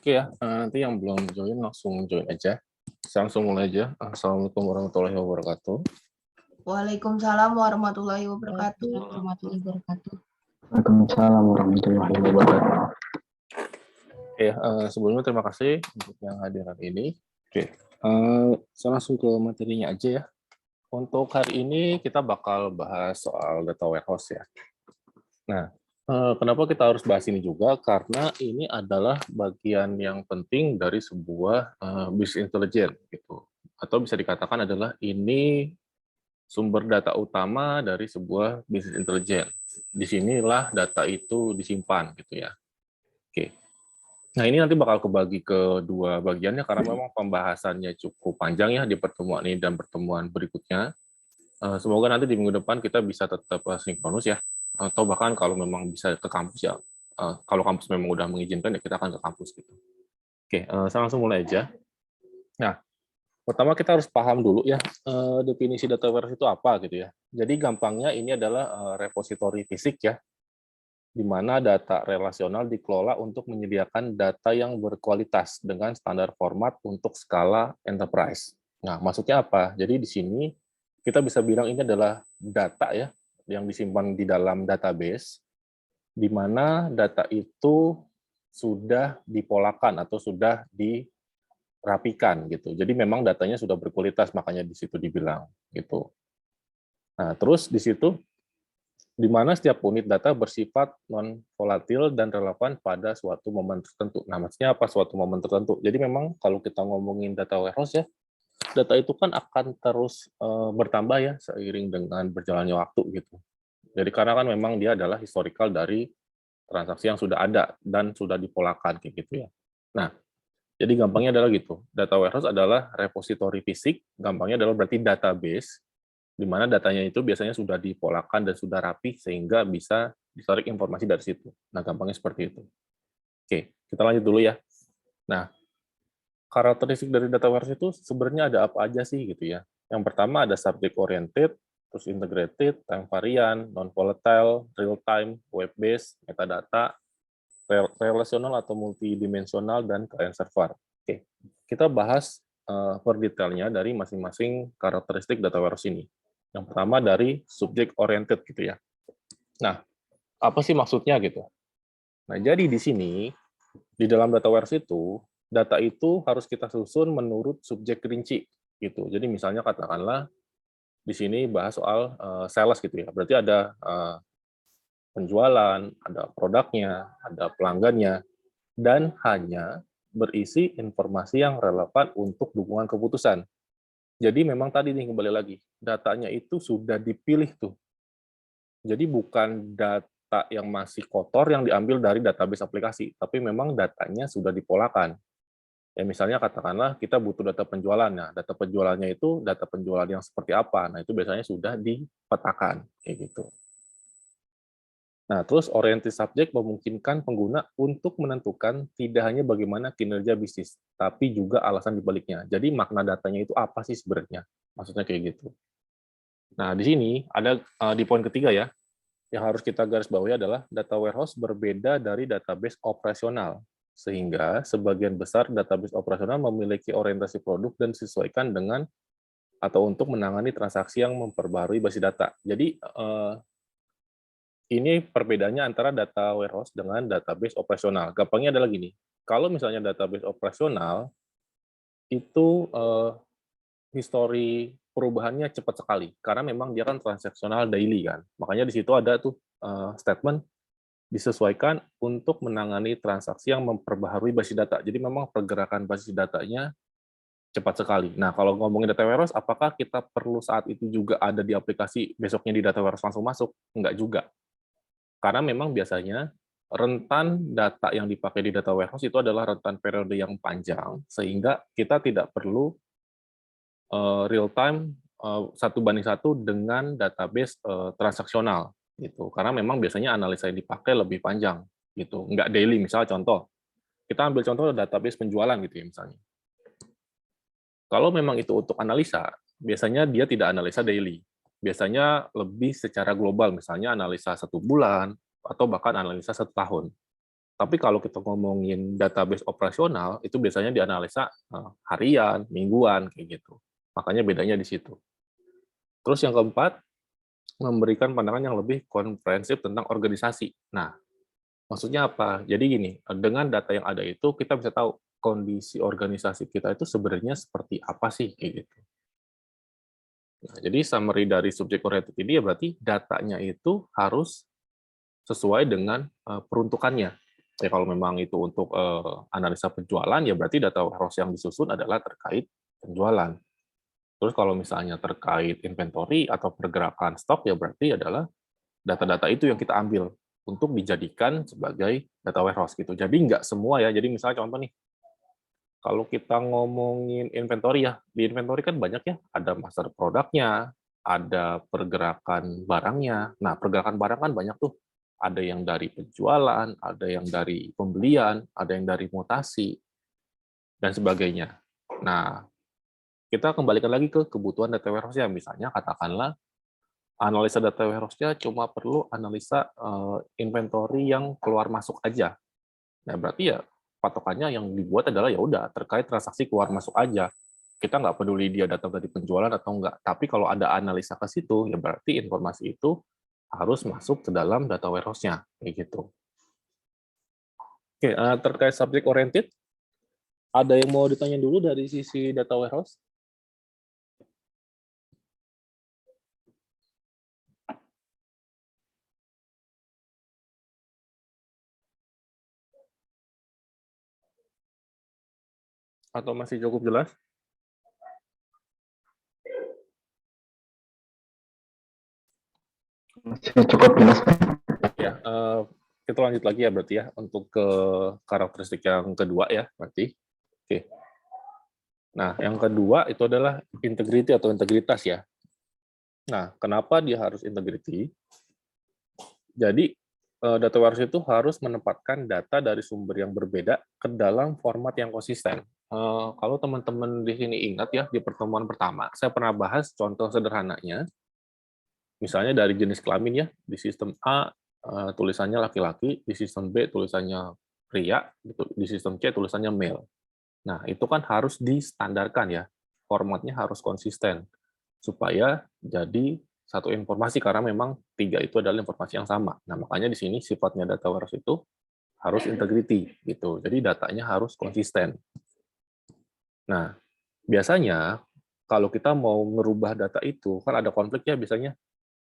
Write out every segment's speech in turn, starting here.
Oke ya, nanti yang belum join langsung join aja. Saya langsung mulai aja. Assalamualaikum warahmatullahi wabarakatuh. Waalaikumsalam warahmatullahi wabarakatuh. Warahmatullahi wabarakatuh. Waalaikumsalam warahmatullahi wabarakatuh. Oke, sebelumnya terima kasih untuk yang hadiran ini. Oke, saya langsung ke materinya aja ya. Untuk hari ini kita bakal bahas soal data warehouse ya. Nah, kenapa kita harus bahas ini juga? Karena ini adalah bagian yang penting dari sebuah business intelligence gitu. Atau bisa dikatakan adalah ini sumber data utama dari sebuah business intelligence. Disinilah data itu disimpan gitu ya. Oke. Nah, ini nanti bakal kebagi ke dua bagiannya karena memang pembahasannya cukup panjang ya di pertemuan ini dan pertemuan berikutnya. Semoga nanti di minggu depan kita bisa tetap sinkronus ya. Atau bahkan kalau memang bisa ke kampus ya. Kalau kampus memang udah mengizinkan ya kita akan ke kampus gitu. Oke, saya langsung mulai aja. Nah, pertama kita harus paham dulu ya definisi data warehouse itu apa gitu ya. Jadi gampangnya ini adalah repositori fisik ya, di mana data relasional dikelola untuk menyediakan data yang berkualitas dengan standar format untuk skala enterprise. Nah, maksudnya apa? Jadi di sini kita bisa bilang ini adalah data ya, yang disimpan di dalam database, di mana data itu sudah dipolakan atau sudah dirapikan gitu. Jadi memang datanya sudah berkualitas, makanya di situ dibilang gitu. Nah, terus di situ di mana setiap unit data bersifat non-volatil dan relevan pada suatu momen tertentu. Nah, maksudnya apa suatu momen tertentu? Jadi memang kalau kita ngomongin data warehouse ya, data itu kan akan terus bertambah ya seiring dengan berjalannya waktu gitu. Jadi karena kan memang dia adalah historical dari transaksi yang sudah ada dan sudah dipolakan kayak gitu ya. Nah, jadi gampangnya adalah gitu. Data warehouse adalah repositori fisik, gampangnya adalah berarti database di mana datanya itu biasanya sudah dipolakan dan sudah rapi sehingga bisa ditarik informasi dari situ. Nah, gampangnya seperti itu. Oke, kita lanjut dulu ya. Nah, karakteristik dari data warehouse itu sebenarnya ada apa aja sih gitu ya. Yang pertama ada subject oriented, terus integrated, time variant, non-volatile, real-time, web-based, metadata, relasional atau multidimensional, dan client server. Oke, kita bahas per detailnya dari masing-masing karakteristik data warehouse ini. Yang pertama dari subject oriented gitu ya. Nah, apa sih maksudnya gitu? Nah, jadi di sini di dalam data warehouse itu data itu harus kita susun menurut subjek rinci gitu. Jadi misalnya katakanlah di sini bahas soal sales gitu ya. Berarti ada penjualan, ada produknya, ada pelanggannya, dan hanya berisi informasi yang relevan untuk dukungan keputusan. Jadi memang tadi nih kembali lagi, datanya itu sudah dipilih tuh. Jadi bukan data yang masih kotor yang diambil dari database aplikasi, tapi memang datanya sudah dipolakan. Ya misalnya katakanlah kita butuh data penjualan. Nah, data penjualannya itu data penjualan yang seperti apa. Nah, itu biasanya sudah dipetakan kayak gitu. Nah, terus oriented subject memungkinkan pengguna untuk menentukan tidak hanya bagaimana kinerja bisnis, tapi juga alasan dibaliknya. Jadi makna datanya itu apa sih sebenarnya? Maksudnya kayak gitu. Nah, di sini ada di poin ketiga ya, yang harus kita garis bawahi adalah data warehouse berbeda dari database operasional. Sehingga sebagian besar database operasional memiliki orientasi produk dan disesuaikan dengan atau untuk menangani transaksi yang memperbarui basis data. Jadi ini perbedaannya antara data warehouse dengan database operasional. Gampangnya adalah gini, kalau misalnya database operasional, itu histori perubahannya cepat sekali, karena memang dia kan transaksional daily kan. Makanya di situ ada tuh statement disesuaikan untuk menangani transaksi yang memperbaharui basis data. Jadi memang pergerakan basis datanya cepat sekali. Nah, kalau ngomongin data warehouse, apakah kita perlu saat itu juga ada di aplikasi, besoknya di data warehouse langsung masuk? Enggak juga. Karena memang biasanya rentan data yang dipakai di data warehouse itu adalah rentan periode yang panjang, sehingga kita tidak perlu real time 1:1 dengan database transaksional gitu. Karena memang biasanya analisa yang dipakai lebih panjang gitu, nggak daily. Misal contoh, kita ambil contoh database penjualan gitu ya misalnya. Kalau memang itu untuk analisa, biasanya dia tidak analisa daily. Biasanya lebih secara global, misalnya analisa 1 bulan, atau bahkan analisa 1 tahun. Tapi kalau kita ngomongin database operasional, itu biasanya dianalisa harian, mingguan, kayak gitu. Makanya bedanya di situ. Terus yang keempat, memberikan pandangan yang lebih komprehensif tentang organisasi. Nah, maksudnya apa? Jadi gini, dengan data yang ada itu, kita bisa tahu kondisi organisasi kita itu sebenarnya seperti apa sih, kayak gitu. Nah, jadi summary dari subject oriented ini ya berarti datanya itu harus sesuai dengan peruntukannya. Ya kalau memang itu untuk analisa penjualan, ya berarti data warehouse yang disusun adalah terkait penjualan. Terus kalau misalnya terkait inventory atau pergerakan stok, ya berarti adalah data-data itu yang kita ambil untuk dijadikan sebagai data warehouse gitu. Jadi nggak semua ya. Jadi misalnya contoh nih, kalau kita ngomongin inventory ya, di inventory kan banyak ya, ada master produknya, ada pergerakan barangnya. Nah, pergerakan barang kan banyak tuh. Ada yang dari penjualan, ada yang dari pembelian, ada yang dari mutasi, dan sebagainya. Nah, kita kembalikan lagi ke kebutuhan data warehouse-nya. Misalnya, katakanlah, analisa data warehouse-nya cuma perlu analisa inventory yang keluar masuk aja. Nah, berarti ya patokannya yang dibuat adalah ya udah terkait transaksi keluar masuk aja. Kita nggak peduli dia datang dari penjualan atau enggak. Tapi kalau ada analisa ke situ, ya berarti informasi itu harus masuk ke dalam data warehouse-nya, kayak gitu. Oke, terkait subject oriented, ada yang mau ditanya dulu dari sisi data warehouse? Atau masih cukup jelas? Masih cukup jelas, Pak. Ya, kita lanjut lagi ya berarti ya untuk ke karakteristik yang kedua ya berarti. Oke. Nah, yang kedua itu adalah integrity atau integritas ya. Nah, kenapa dia harus integrity? Jadi data warehouse itu harus menempatkan data dari sumber yang berbeda ke dalam format yang konsisten. Kalau teman-teman di sini ingat ya di pertemuan pertama, saya pernah bahas contoh sederhananya. Misalnya dari jenis kelamin ya, di sistem A tulisannya laki-laki, di sistem B tulisannya pria, di sistem C tulisannya male. Nah, itu kan harus distandarkan ya, formatnya harus konsisten, supaya jadi satu informasi, karena memang tiga itu adalah informasi yang sama. Nah, makanya di sini sifatnya data warehouse itu harus integrity, gitu. Jadi datanya harus konsisten. Nah, biasanya kalau kita mau merubah data itu, kan ada konflik ya biasanya,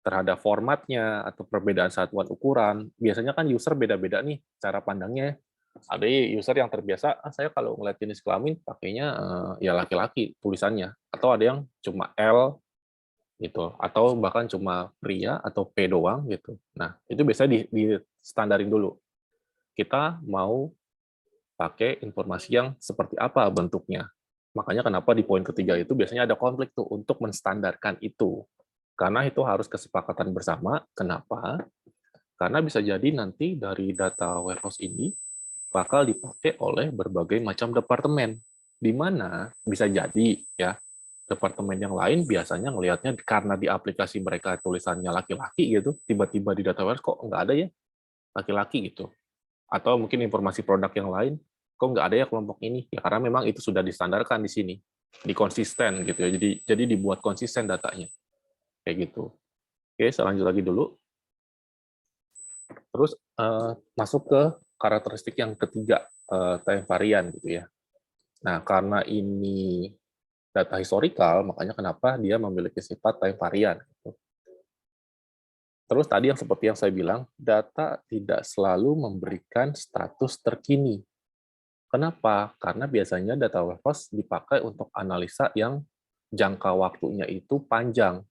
terhadap formatnya atau perbedaan satuan ukuran. Biasanya kan user beda-beda nih cara pandangnya. Ada user yang terbiasa, saya kalau ngeliat jenis kelamin pakainya ya laki-laki tulisannya, atau ada yang cuma L gitu, atau bahkan cuma pria atau P doang gitu. Nah, itu biasanya di standarin dulu. Kita mau pakai informasi yang seperti apa bentuknya. Makanya kenapa di poin ketiga itu biasanya ada konflik tuh untuk menstandarkan itu. Karena itu harus kesepakatan bersama. Kenapa? Karena bisa jadi nanti dari data warehouse ini bakal dipakai oleh berbagai macam departemen. Di mana bisa jadi ya departemen yang lain biasanya ngelihatnya karena di aplikasi mereka tulisannya laki-laki gitu, tiba-tiba di data warehouse kok nggak ada ya laki-laki gitu. Atau mungkin informasi produk yang lain, kok nggak ada ya kelompok ini? Ya karena memang itu sudah distandarkan di sini, dikonsisten gitu ya. Jadi dibuat konsisten datanya. Kayak gitu. Oke, saya lanjut lagi dulu. Terus masuk ke karakteristik yang ketiga, time varian gitu ya. Nah, karena ini data historical, makanya kenapa dia memiliki sifat time varian. Gitu. Terus tadi yang seperti yang saya bilang, data tidak selalu memberikan status terkini. Kenapa? Karena biasanya data warehouse dipakai untuk analisa yang jangka waktunya itu panjang.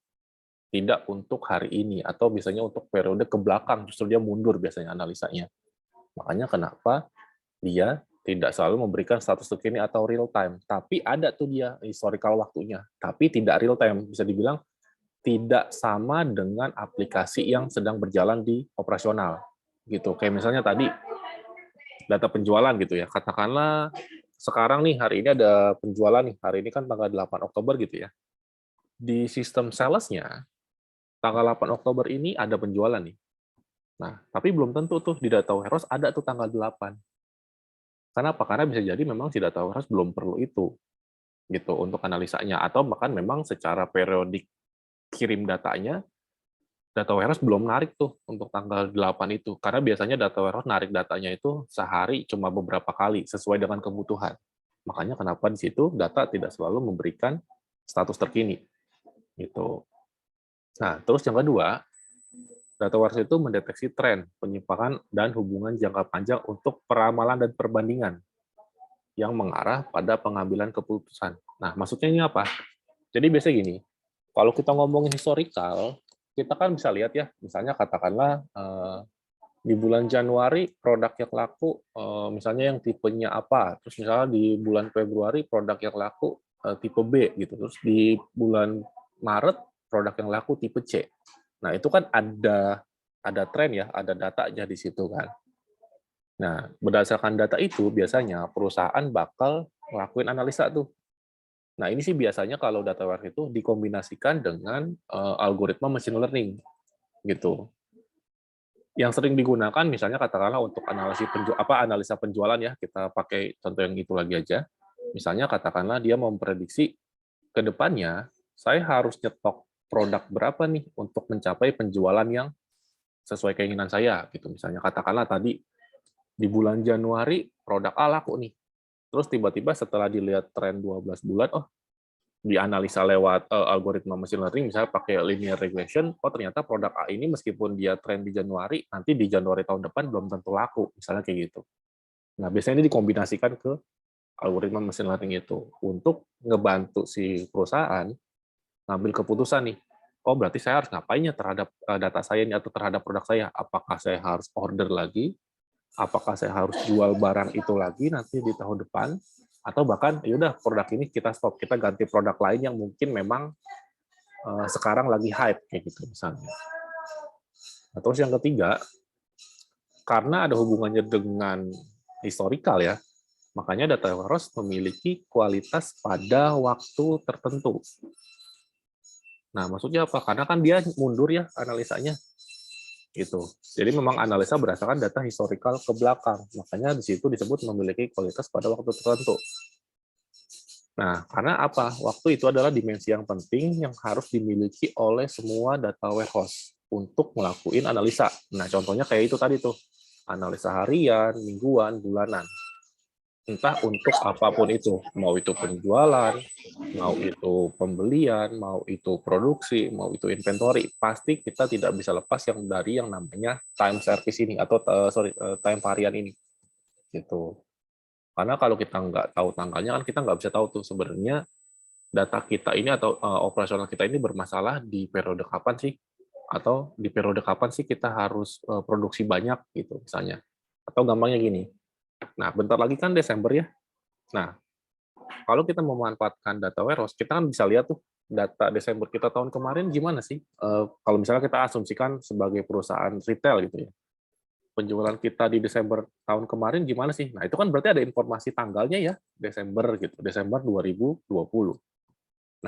Tidak untuk hari ini, atau biasanya untuk periode ke belakang, justru dia mundur biasanya analisanya. Makanya kenapa dia tidak selalu memberikan status terkini atau real time, tapi ada tuh dia historical waktunya, tapi tidak real time, bisa dibilang tidak sama dengan aplikasi yang sedang berjalan di operasional. Gitu. Kayak misalnya tadi data penjualan gitu ya, katakanlah sekarang nih hari ini ada penjualan nih, hari ini kan tanggal 8 Oktober gitu ya. Di sistem sales-nya tanggal 8 Oktober ini ada penjualan nih. Nah, tapi belum tentu tuh di data warehouse ada tuh tanggal 8. Kenapa? Karena bisa jadi memang si data warehouse belum perlu itu gitu untuk analisanya, atau bahkan memang secara periodik kirim datanya, data warehouse belum narik tuh untuk tanggal 8 itu. Karena biasanya data warehouse narik datanya itu sehari cuma beberapa kali sesuai dengan kebutuhan. Makanya kenapa di situ data tidak selalu memberikan status terkini gitu. Nah, terus yang kedua, data warehouse itu mendeteksi tren, penyimpangan, dan hubungan jangka panjang untuk peramalan dan perbandingan yang mengarah pada pengambilan keputusan. Nah, maksudnya ini apa? Jadi biasanya gini, kalau kita ngomongin historical, kita kan bisa lihat ya, misalnya katakanlah di bulan Januari produk yang laku, misalnya yang tipenya apa, terus misalnya di bulan Februari produk yang laku tipe B gitu, terus di bulan Maret produk yang laku tipe C. Nah, itu kan ada tren ya, ada datanya di situ kan. Nah, berdasarkan data itu biasanya perusahaan bakal ngelakuin analisa tuh. Nah, ini sih biasanya kalau data warehouse itu dikombinasikan dengan algoritma machine learning gitu. Yang sering digunakan misalnya katakanlah untuk analisa penjualan ya, kita pakai contoh yang itu lagi aja. Misalnya katakanlah dia memprediksi ke depannya saya harus nyetok produk berapa nih untuk mencapai penjualan yang sesuai keinginan saya gitu. Misalnya katakanlah tadi di bulan Januari produk A laku nih. Terus tiba-tiba setelah dilihat tren 12 bulan, oh dianalisa lewat algoritma machine learning, misalnya pakai linear regression, oh ternyata produk A ini meskipun dia tren di Januari, nanti di Januari tahun depan belum tentu laku, misalnya kayak gitu. Nah, biasanya ini dikombinasikan ke algoritma machine learning itu untuk ngebantu si perusahaan ngambil keputusan nih. Oh, berarti saya harus ngapain ya terhadap data saya ini atau terhadap produk saya? Apakah saya harus order lagi? Apakah saya harus jual barang itu lagi nanti di tahun depan, atau bahkan yaudah produk ini kita stop, kita ganti produk lain yang mungkin memang sekarang lagi hype kayak gitu misalnya. Nah, terus yang ketiga, karena ada hubungannya dengan historical ya, makanya data warehouse memiliki kualitas pada waktu tertentu. Nah, maksudnya apa? Karena kan dia mundur ya analisanya. Gitu. Jadi memang analisa berdasarkan data historical ke belakang. Makanya di situ disebut memiliki kualitas pada waktu tertentu. Nah, karena apa? Waktu itu adalah dimensi yang penting yang harus dimiliki oleh semua data warehouse untuk melakukan analisa. Nah, contohnya kayak itu tadi tuh. Analisa harian, mingguan, bulanan. Entah untuk apapun itu, mau itu penjualan, mau itu pembelian, mau itu produksi, mau itu inventory, pasti kita tidak bisa lepas dari yang namanya time service ini atau time varian ini, gitu. Karena kalau kita nggak tahu tanggalnya kan kita nggak bisa tahu tuh sebenarnya data kita ini atau operasional kita ini bermasalah di periode kapan sih, atau di periode kapan sih kita harus produksi banyak gitu misalnya. Atau gampangnya gini. Nah, bentar lagi kan Desember ya. Nah, kalau kita memanfaatkan data warehouse, kita kan bisa lihat tuh data Desember kita tahun kemarin gimana sih? Kalau misalnya kita asumsikan sebagai perusahaan retail gitu ya, penjualan kita di Desember tahun kemarin gimana sih? Nah, itu kan berarti ada informasi tanggalnya ya, Desember gitu, Desember 2020.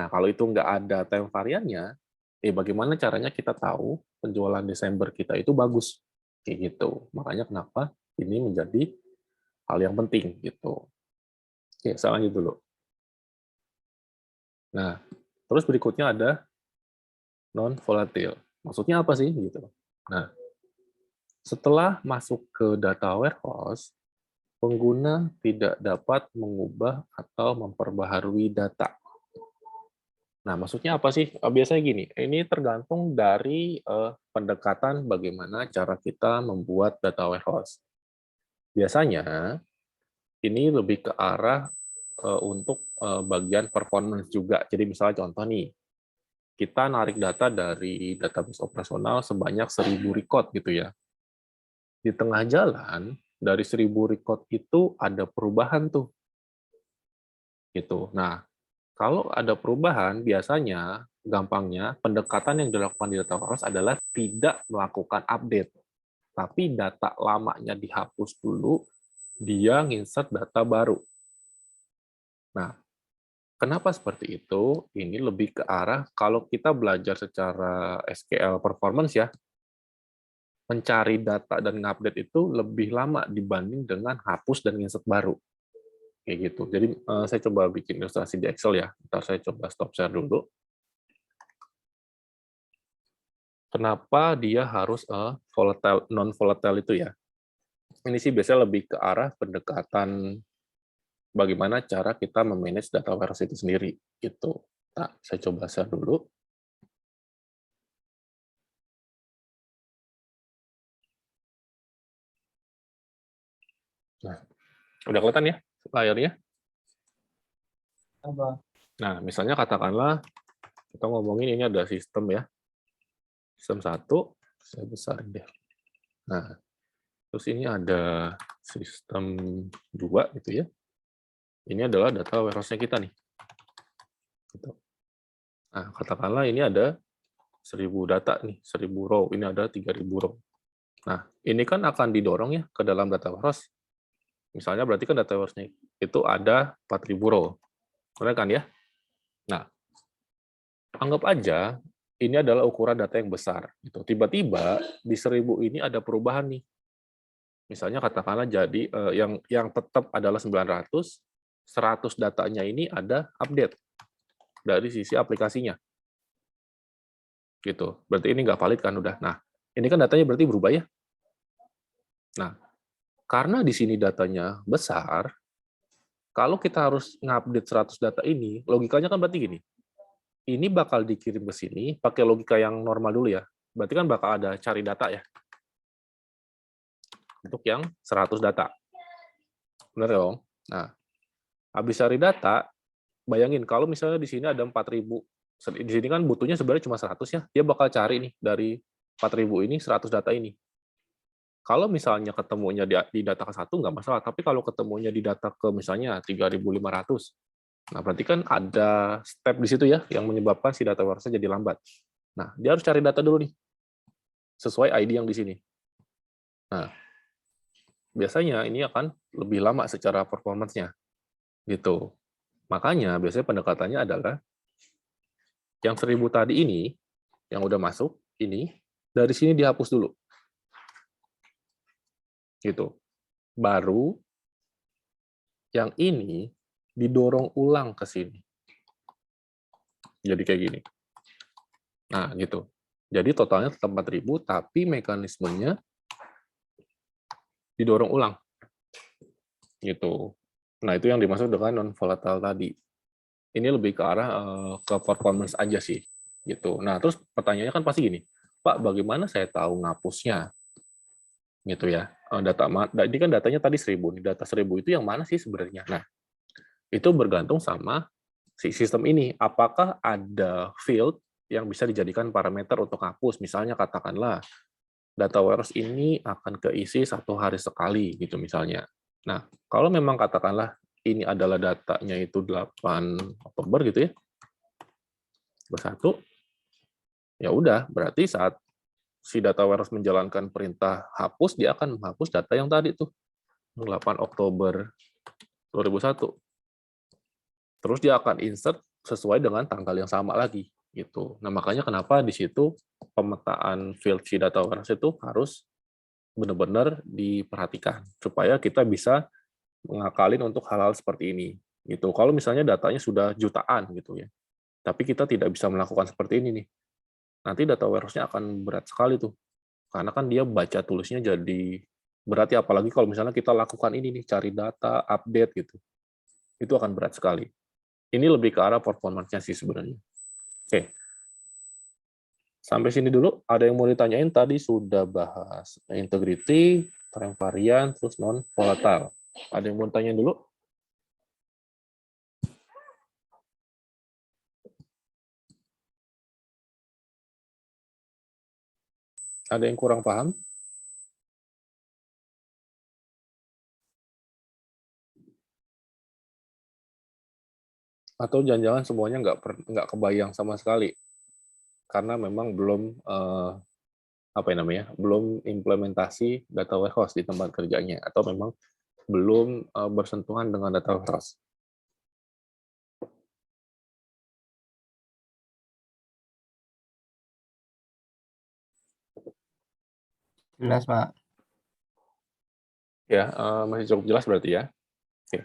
Nah, kalau itu nggak ada time variannya, bagaimana caranya kita tahu penjualan Desember kita itu bagus? Kayak gitu. Makanya kenapa ini menjadi hal yang penting gitu. Oke, saya lanjut dulu. Nah, terus berikutnya ada non-volatile. Maksudnya apa sih? Gitu. Nah, setelah masuk ke data warehouse, pengguna tidak dapat mengubah atau memperbaharui data. Nah, maksudnya apa sih? Biasanya gini, ini tergantung dari pendekatan bagaimana cara kita membuat data warehouse. Biasanya, ini lebih ke arah untuk bagian performance juga. Jadi misalnya contoh nih, kita narik data dari database operasional sebanyak 1.000 record gitu ya. Di tengah jalan, dari 1.000 record itu ada perubahan tuh. Gitu. Nah, kalau ada perubahan, biasanya gampangnya pendekatan yang dilakukan di data warehouse adalah tidak melakukan update. Tapi data lamanya dihapus dulu, dia nginsert data baru. Nah, kenapa seperti itu? Ini lebih ke arah kalau kita belajar secara SQL performance ya, mencari data dan ngupdate itu lebih lama dibanding dengan hapus dan insert baru. Kayak gitu. Jadi saya coba bikin ilustrasi di Excel ya. Ntar saya coba stop share dulu. Kenapa dia harus volatile, non-volatile itu ya? Ini sih biasanya lebih ke arah pendekatan bagaimana cara kita memanage data warehouse itu sendiri. Gitu. Nah, saya coba share dulu. Nah, udah kelihatan ya layarnya? Nah, misalnya katakanlah kita ngomongin ini ada sistem ya. Sistem 1, saya besarin deh. Nah, terus ini ada sistem 2 gitu ya. Ini adalah data warehouse-nya kita nih. Gitu. Nah, katakanlah ini ada 1000 data nih, 1000 row. Ini ada 3000 row. Nah, ini kan akan didorong ya ke dalam data warehouse. Misalnya berarti kan data warehouse-nya itu ada 4000 row. Benar kan ya? Nah, anggap aja ini adalah ukuran data yang besar. Gitu. Tiba-tiba di 1000 ini ada perubahan nih. Misalnya katakanlah jadi yang tetap adalah 900, 100 datanya ini ada update dari sisi aplikasinya. Gitu. Berarti ini nggak valid kan udah. Nah, ini kan datanya berarti berubah ya. Nah, karena di sini datanya besar, kalau kita harus ngupdate 100 data ini, logikanya kan berarti gini. Ini bakal dikirim ke sini pakai logika yang normal dulu ya. Berarti kan bakal ada cari data ya. Untuk yang 100 data. Benar dong? Nah, habis cari data, bayangin kalau misalnya di sini ada 4000, di sini kan butuhnya sebenarnya cuma 100 ya, dia bakal cari nih dari 4000 ini 100 data ini. Kalau misalnya ketemunya di data ke satu nggak masalah, tapi kalau ketemunya di data ke misalnya 3500, nah berarti kan ada step di situ ya yang menyebabkan si data warehouse-nya jadi lambat. Nah, dia harus cari data dulu nih, sesuai ID yang di sini. Nah, biasanya ini akan lebih lama secara performance-nya. Gitu. Makanya biasanya pendekatannya adalah yang 1000 tadi ini, yang udah masuk, ini, dari sini dihapus dulu. Gitu. Baru yang ini didorong ulang ke sini. Jadi kayak gini. Nah, gitu. Jadi totalnya tetap 4000, tapi mekanismenya didorong ulang. Gitu. Nah, itu yang dimaksud dengan non-volatile tadi. Ini lebih ke arah ke performance aja sih. Gitu. Nah, terus pertanyaannya kan pasti gini, Pak, bagaimana saya tahu ngapusnya? Gitu ya. Ini kan datanya tadi 1000. Data 1000 itu yang mana sih sebenarnya? Nah, itu bergantung sama si sistem ini. Apakah ada field yang bisa dijadikan parameter untuk hapus? Misalnya katakanlah, data warehouse ini akan keisi 1 hari sekali, gitu misalnya. Nah, kalau memang katakanlah ini adalah datanya itu 8 Oktober gitu ya, bersatu, ya udah, berarti saat si data warehouse menjalankan perintah hapus, dia akan menghapus data yang tadi tuh, 8 Oktober 2001. Terus dia akan insert sesuai dengan tanggal yang sama lagi gitu. Nah, makanya kenapa di situ pemetaan field si data warehouse itu harus benar-benar diperhatikan supaya kita bisa mengakalin untuk hal-hal seperti ini gitu. Kalau misalnya datanya sudah jutaan gitu ya. Tapi kita tidak bisa melakukan seperti ini nih. Nanti data warehouse-nya akan berat sekali tuh. Karena kan dia baca tulisnya jadi berat ya, apalagi kalau misalnya kita lakukan ini nih, cari data, update gitu. Itu akan berat sekali. Ini lebih ke arah performance-nya sih sebenarnya. Oke. Sampai sini dulu. Ada yang mau ditanyain? Tadi sudah bahas integrity, time variant, terus non-volatile. Ada yang mau tanya dulu? Ada yang kurang paham? Atau jangan-jangan semuanya nggak kebayang sama sekali? Karena memang belum apa yang namanya, belum implementasi data warehouse di tempat kerjanya, atau memang belum bersentuhan dengan data warehouse. Jelas, Pak. Ya, masih cukup jelas berarti ya. Oke.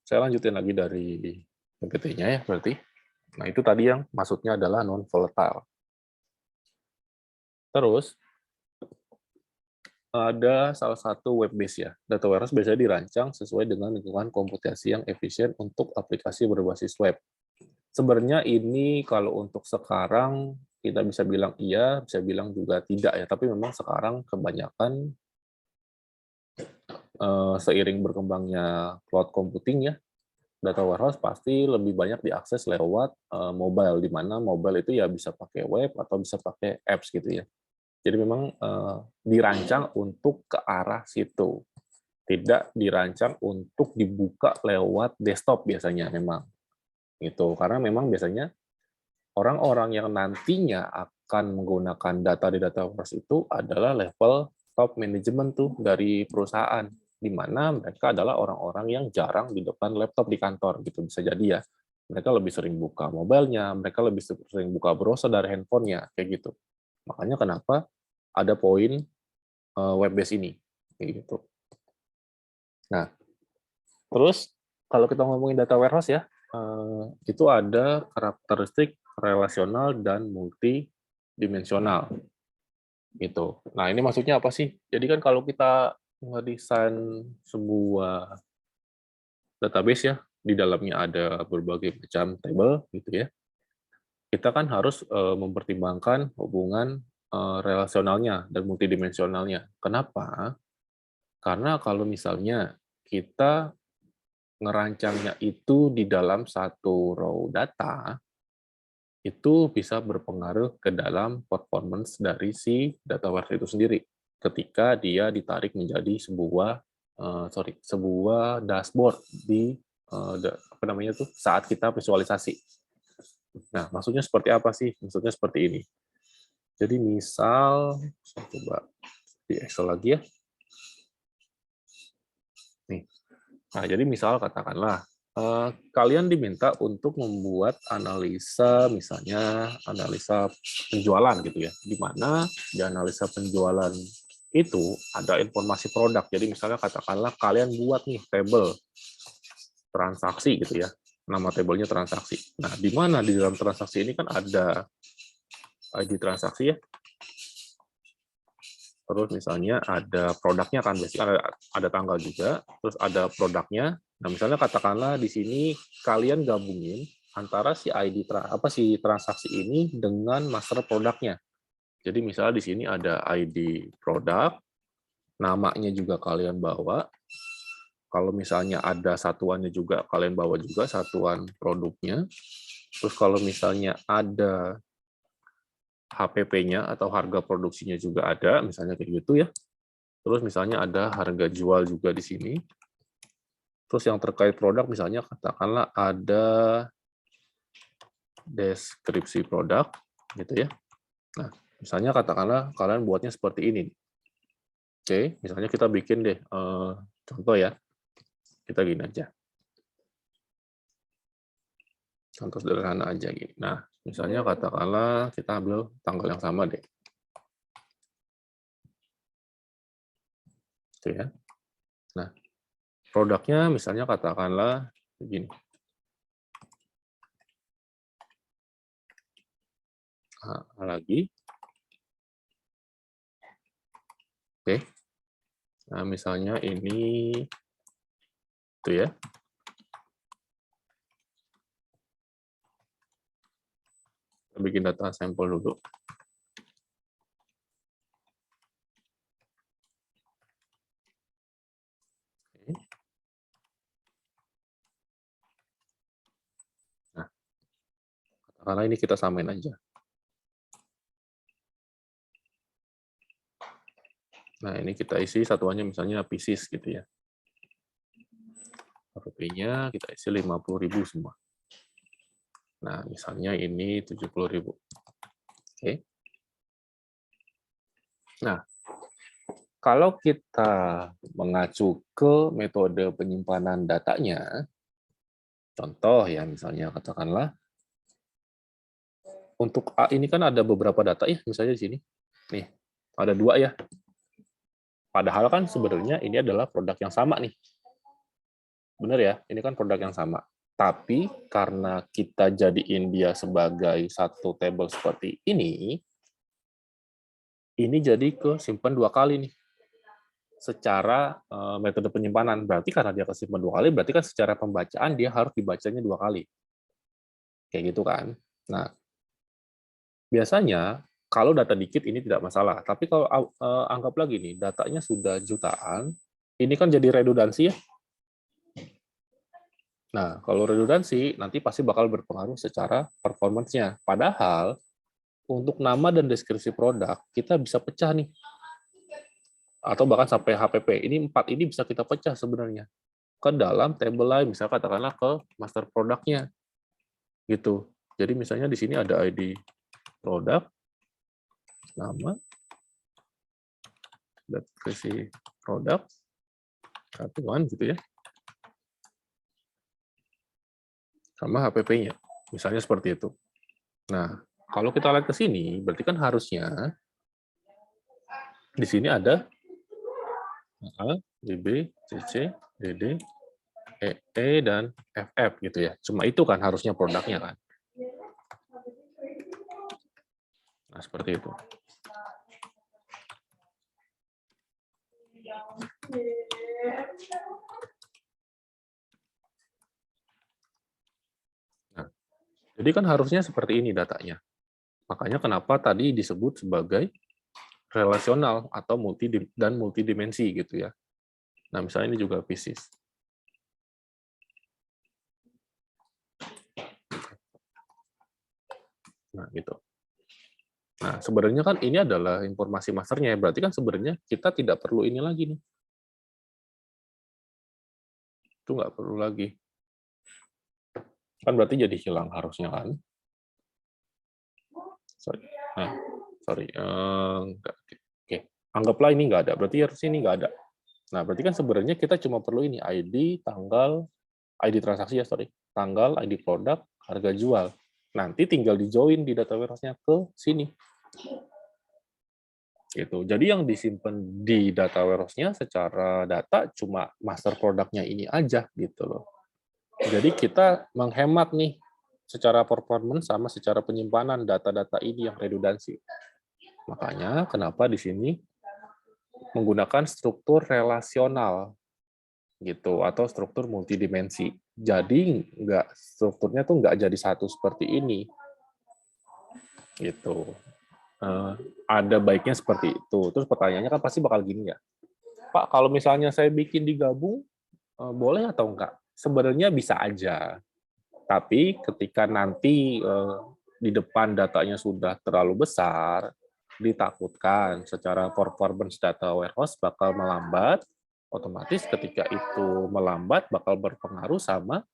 Saya lanjutin lagi dari PPT-nya ya berarti. Nah, itu tadi yang maksudnya adalah non-volatile. Terus, ada salah satu web base ya. Data warehouse biasanya dirancang sesuai dengan lingkungan komputasi yang efisien untuk aplikasi berbasis web. Sebenarnya ini kalau untuk sekarang kita bisa bilang iya, bisa bilang juga tidak ya. Tapi memang sekarang kebanyakan seiring berkembangnya cloud computing ya, data warehouse pasti lebih banyak diakses lewat mobile, di mana mobile itu ya bisa pakai web atau bisa pakai apps gitu ya. Jadi memang dirancang untuk ke arah situ, tidak dirancang untuk dibuka lewat desktop biasanya memang. Gitu. Karena memang biasanya orang-orang yang nantinya akan menggunakan data di data warehouse itu adalah level top management tuh dari perusahaan, di mana mereka adalah orang-orang yang jarang di depan laptop di kantor gitu, bisa jadi ya. Mereka lebih sering buka mobile-nya, mereka lebih sering buka browser dari handphonenya, kayak gitu. Makanya kenapa ada poin web base ini, kayak gitu. Nah, terus kalau kita ngomongin data warehouse ya, itu ada karakteristik relasional dan multidimensional. Gitu. Nah, ini maksudnya apa sih? Jadi kan kalau kita ngedesain sebuah database ya, di dalamnya ada berbagai macam table gitu ya. Kita kan harus mempertimbangkan hubungan relasionalnya dan multidimensionalnya. Kenapa? Karena kalau misalnya kita ngerancangnya itu di dalam satu row data, itu bisa berpengaruh ke dalam performance dari si data warehouse itu sendiri ketika dia ditarik menjadi sebuah dashboard di apa namanya tuh saat kita visualisasi. Nah, maksudnya seperti apa sih? Maksudnya seperti ini. Jadi misal saya coba di Excel lagi ya. Nih. Nah, jadi misal katakanlah kalian diminta untuk membuat analisa, misalnya analisa penjualan gitu ya, di mana di analisa penjualan itu ada informasi produk. Jadi misalnya katakanlah kalian buat nih table transaksi gitu ya, nama tabelnya transaksi. Nah, di mana di dalam transaksi ini kan ada ID transaksi ya, terus misalnya ada produknya kan, biasanya ada tanggal juga, terus ada produknya. Nah, misalnya katakanlah di sini kalian gabungin antara si ID si transaksi ini dengan master produknya. Jadi misalnya di sini ada ID produk, namanya juga kalian bawa. Kalau misalnya ada satuannya juga kalian bawa juga satuan produknya. Terus kalau misalnya ada HPP-nya atau harga produksinya juga ada, misalnya kayak gitu ya. Terus misalnya ada harga jual juga di sini. Terus yang terkait produk misalnya katakanlah ada deskripsi produk gitu ya. Nah, misalnya katakanlah kalian buatnya seperti ini. Oke, misalnya kita bikin deh contoh ya. Kita gini aja. Contoh sederhana aja gini. Nah, misalnya katakanlah kita ambil tanggal yang sama deh. Oke ya. Nah, produknya misalnya katakanlah begini. Nah, lagi. Oke. Nah, misalnya ini itu ya. Kita bikin data sampel dulu. Nah, katakanlah ini kita samain aja. Nah, ini kita isi satuannya misalnya pieces gitu ya. HPP-nya kita isi 50.000 semua. Nah, misalnya ini 70.000. Oke. Nah, kalau kita mengacu ke metode penyimpanan datanya, contoh ya misalnya katakanlah, untuk A ini kan ada beberapa data ya, misalnya di sini. Nih, ada 2 ya. Padahal kan sebenarnya ini adalah produk yang sama nih. Benar ya, ini kan produk yang sama. Tapi karena kita jadiin dia sebagai satu table seperti ini jadi kesimpan 2 kali nih. Secara metode penyimpanan. Berarti karena dia kesimpan 2 kali, berarti kan secara pembacaan dia harus dibacanya 2 kali. Kayak gitu kan. Nah, biasanya kalau data dikit ini tidak masalah. Tapi kalau anggap lagi nih, datanya sudah jutaan, ini kan jadi redundansi ya. Nah, kalau redundansi, nanti pasti bakal berpengaruh secara performance-nya. Padahal, untuk nama dan deskripsi produk, kita bisa pecah nih. Atau bahkan sampai HPP. Ini 4 ini bisa kita pecah sebenarnya. Ke dalam table lain, misalnya katakanlah ke master produknya. Gitu. Jadi misalnya di sini ada ID produk, nama, deskripsi produk, satuan gitu ya. Sama HPP-nya. Misalnya seperti itu. Nah, kalau kita lihat ke sini, berarti kan harusnya di sini ada A, DB, CC, DD, EE, dan FF gitu ya. Cuma itu kan harusnya produknya kan. Nah, seperti itu. Nah, jadi kan harusnya seperti ini datanya. Makanya kenapa tadi disebut sebagai relasional atau multidimensi gitu ya. Nah, misalnya ini juga pieces. Nah, gitu. Nah, sebenarnya kan ini adalah informasi masternya, berarti kan sebenarnya kita tidak perlu ini lagi nih. Itu nggak perlu lagi. Kan berarti jadi hilang harusnya kan. Sorry. Nah, sorry. Oke. Anggaplah ini nggak ada, berarti harusnya ini nggak ada. Nah, berarti kan sebenarnya kita cuma perlu ini, ID, tanggal, ID transaksi ya, sorry. Tanggal, ID produk, harga jual. Nanti tinggal di-join di data warehouse-nya ke sini. Gitu. Jadi yang disimpan di data warehouse-nya secara data cuma master produknya ini aja gitu loh. Jadi kita menghemat nih secara performance sama secara penyimpanan data-data ini yang redundansi. Makanya kenapa di sini menggunakan struktur relasional gitu atau struktur multidimensi. Jadi strukturnya tuh nggak jadi satu seperti ini. Gitu. Ada baiknya seperti itu. Terus pertanyaannya kan pasti bakal gini ya, Pak, kalau misalnya saya bikin digabung, boleh atau enggak? Sebenarnya bisa aja. Tapi ketika nanti di depan datanya sudah terlalu besar, ditakutkan secara performance data warehouse bakal melambat, otomatis ketika itu melambat bakal berpengaruh sama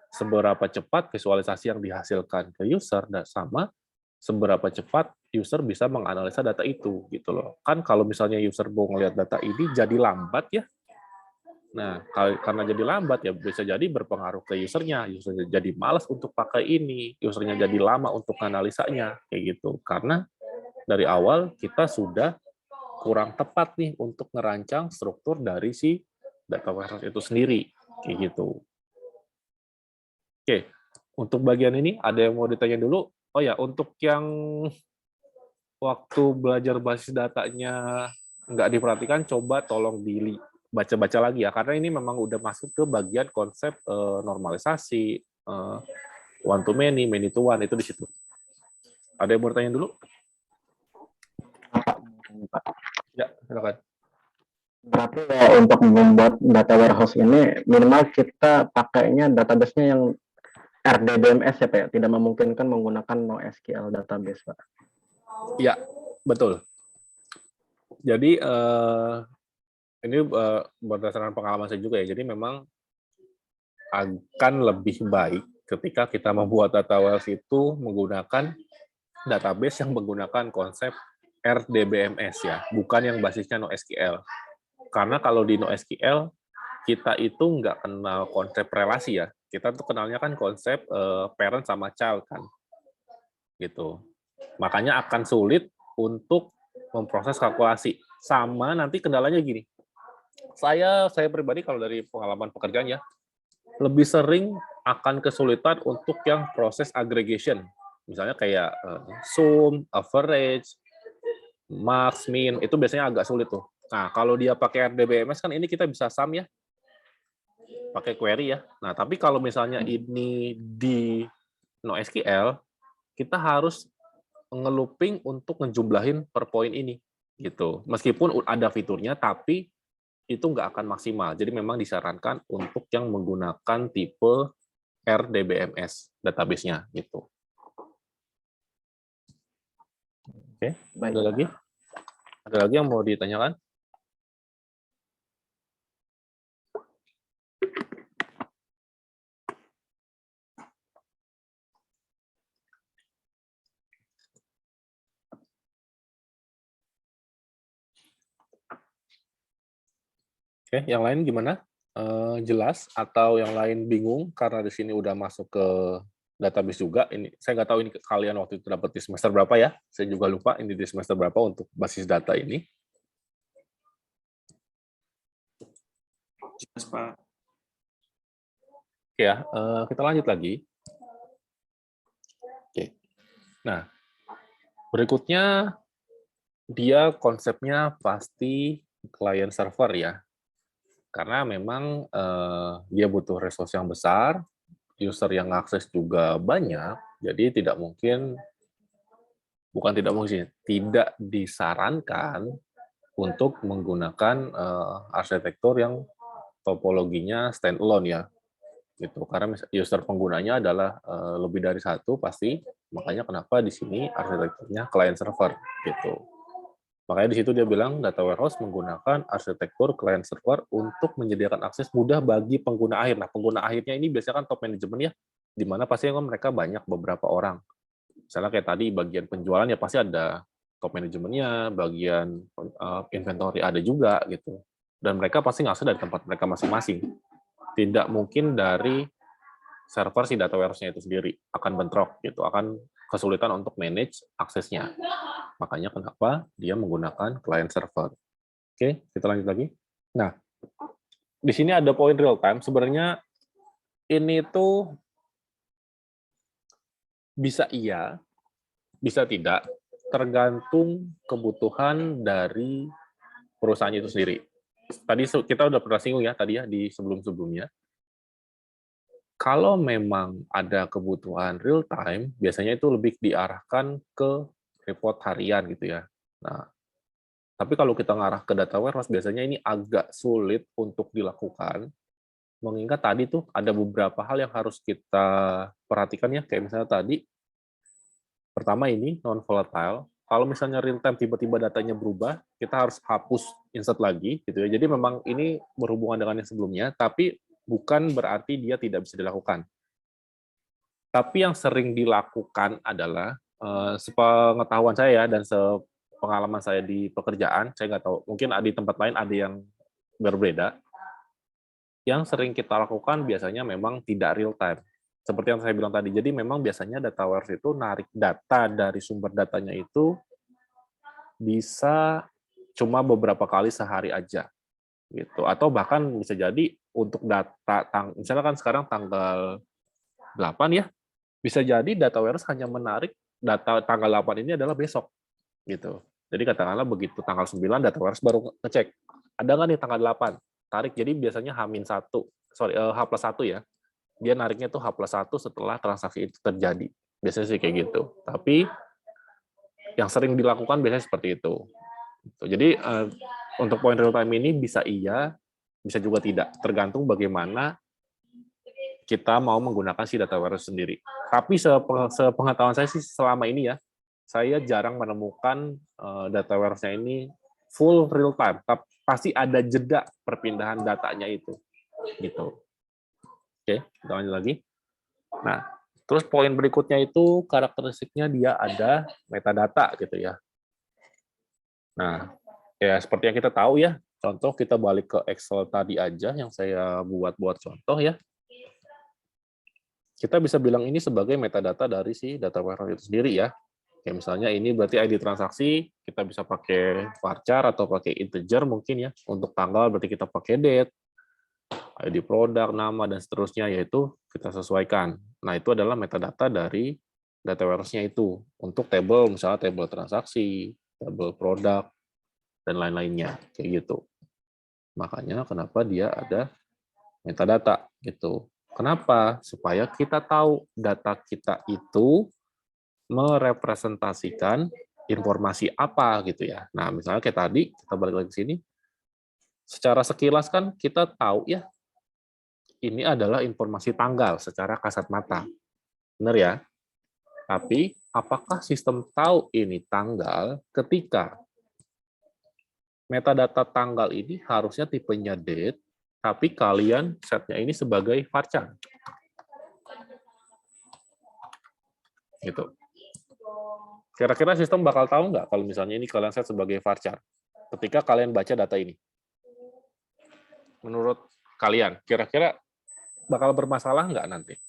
seberapa cepat visualisasi yang dihasilkan ke user dan sama seberapa cepat user bisa menganalisa data itu gitu loh. Kan kalau misalnya user mau ngelihat data ini jadi lambat ya. Nah, karena jadi lambat ya bisa jadi berpengaruh ke usernya. Usernya jadi malas untuk pakai ini, usernya jadi lama untuk analisanya kayak gitu. Karena dari awal kita sudah kurang tepat nih untuk merancang struktur dari si data warehouse itu sendiri kayak gitu. Oke, untuk bagian ini ada yang mau ditanya dulu? Oh ya, untuk yang waktu belajar basis datanya nggak diperhatikan, coba tolong baca-baca lagi ya, karena ini memang udah masuk ke bagian konsep normalisasi, one to many, many to one, itu di situ. Ada yang mau bertanya dulu? Ya, silakan. Berarti ya untuk membuat data warehouse ini minimal kita pakainya database-nya yang RDBMS ya Pak, ya? Tidak memungkinkan menggunakan NoSQL database Pak. Ya, betul. Jadi ini berdasarkan pengalaman saya juga ya. Jadi memang akan lebih baik ketika kita membuat data warehouse itu menggunakan database yang menggunakan konsep RDBMS ya, bukan yang basisnya NoSQL. Karena kalau di NoSQL kita itu nggak kenal konsep relasi ya. Kita tuh kenalnya kan konsep parent sama child kan. Gitu. Makanya akan sulit untuk memproses kalkulasi. Sama nanti kendalanya gini. Saya pribadi kalau dari pengalaman pekerjaan ya, lebih sering akan kesulitan untuk yang proses aggregation. Misalnya kayak sum, average, max, min, itu biasanya agak sulit tuh. Nah, kalau dia pakai RDBMS kan ini kita bisa sum ya, pakai query ya. Nah, tapi kalau misalnya ini di NoSQL, kita harus ngelooping untuk ngejumlahin per poin ini gitu. Meskipun ada fiturnya, tapi itu nggak akan maksimal. Jadi memang disarankan untuk yang menggunakan tipe RDBMS database-nya gitu. Oke, Baik. ada lagi? Ada lagi yang mau ditanyakan? Oke, yang lain gimana? Jelas atau yang lain bingung karena di sini udah masuk ke database juga. Ini saya nggak tahu ini kalian waktu itu dapat di semester berapa ya. Saya juga lupa ini di semester berapa untuk basis data ini. Jelas, Pak. Oke ya, kita lanjut lagi. Oke. Nah, berikutnya dia konsepnya pasti client server ya. Karena memang dia butuh resource yang besar, user yang akses juga banyak, jadi tidak disarankan untuk menggunakan arsitektur yang topologinya standalone ya, gitu. Karena user penggunanya adalah lebih dari satu pasti, makanya kenapa di sini arsitekturnya client server gitu. Makanya di situ dia bilang data warehouse menggunakan arsitektur client server untuk menyediakan akses mudah bagi pengguna akhir. Nah, pengguna akhirnya ini biasanya kan top management ya, di mana pasti kan mereka banyak beberapa orang. Misalnya kayak tadi bagian penjualan ya pasti ada top manajemennya, bagian inventory ada juga gitu. Dan mereka pasti ngakses dari tempat mereka masing-masing. Tidak mungkin dari server si data warehouse-nya itu sendiri, akan bentrok gitu, akan kesulitan untuk manage aksesnya. Makanya kenapa dia menggunakan client server. Oke, kita lanjut lagi. Nah, di sini ada poin real time. Sebenarnya ini tuh bisa iya, bisa tidak, tergantung kebutuhan dari perusahaan itu sendiri. Tadi kita udah pernah singgung ya tadi ya di sebelum-sebelumnya. Kalau memang ada kebutuhan real time, biasanya itu lebih diarahkan ke report harian gitu ya. Nah, tapi kalau kita ngarah ke data warehouse, biasanya ini agak sulit untuk dilakukan, mengingat tadi tuh ada beberapa hal yang harus kita perhatikan ya, kayak misalnya tadi, pertama ini non-volatile, kalau misalnya real time tiba-tiba datanya berubah, kita harus hapus insert lagi, gitu ya. Jadi memang ini berhubungan dengan yang sebelumnya, tapi bukan berarti dia tidak bisa dilakukan. Tapi yang sering dilakukan adalah, sepengetahuan saya dan pengalaman saya di pekerjaan, saya nggak tahu, mungkin di tempat lain ada yang berbeda, yang sering kita lakukan biasanya memang tidak real time. Seperti yang saya bilang tadi, jadi memang biasanya data warehouse itu narik data dari sumber datanya itu bisa cuma beberapa kali sehari aja, gitu. Atau bahkan bisa jadi untuk data, misalnya kan sekarang tanggal 8 ya, bisa jadi data warehouse hanya menarik data tanggal 8 ini adalah besok, gitu. Jadi katakanlah begitu tanggal 9 data warehouse baru ngecek, ada nggak nih tanggal 8? Tarik, jadi biasanya H+1 ya. Dia nariknya tuh H+1 setelah transaksi itu terjadi. Biasanya sih kayak gitu. Tapi yang sering dilakukan biasanya seperti itu. Jadi untuk poin real time ini bisa iya, bisa juga tidak. Tergantung bagaimana kita mau menggunakan si data warehouse sendiri. Tapi sepengetahuan saya sih selama ini ya, saya jarang menemukan data warehouse-nya ini full real time. Pasti ada jeda perpindahan datanya itu. Gitu. Oke, kita lanjut lagi. Nah, terus poin berikutnya itu karakteristiknya dia ada metadata gitu ya. Nah, ya seperti yang kita tahu ya, contoh kita balik ke Excel tadi aja yang saya buat contoh ya. Kita bisa bilang ini sebagai metadata dari si data warehouse itu sendiri ya. Kayak misalnya ini berarti ID transaksi, kita bisa pakai varchar atau pakai integer mungkin ya. Untuk tanggal berarti kita pakai date, ID produk, nama, dan seterusnya, yaitu kita sesuaikan. Nah, itu adalah metadata dari data warehouse-nya itu. Untuk table, misalnya table transaksi, table produk, dan lain-lainnya. Kayak gitu. Makanya kenapa dia ada metadata gitu. Kenapa? Supaya kita tahu data kita itu merepresentasikan informasi apa gitu ya. Nah, misalnya kayak tadi, kita balik lagi ke sini, secara sekilas kan kita tahu ya, ini adalah informasi tanggal secara kasat mata. Benar ya? Tapi, apakah sistem tahu ini tanggal ketika metadata tanggal ini harusnya tipenya date, tapi kalian setnya ini sebagai varchar. Gitu. Kira-kira sistem bakal tahu nggak kalau misalnya ini kalian set sebagai varchar ketika kalian baca data ini? Menurut kalian, kira-kira bakal bermasalah nggak nanti?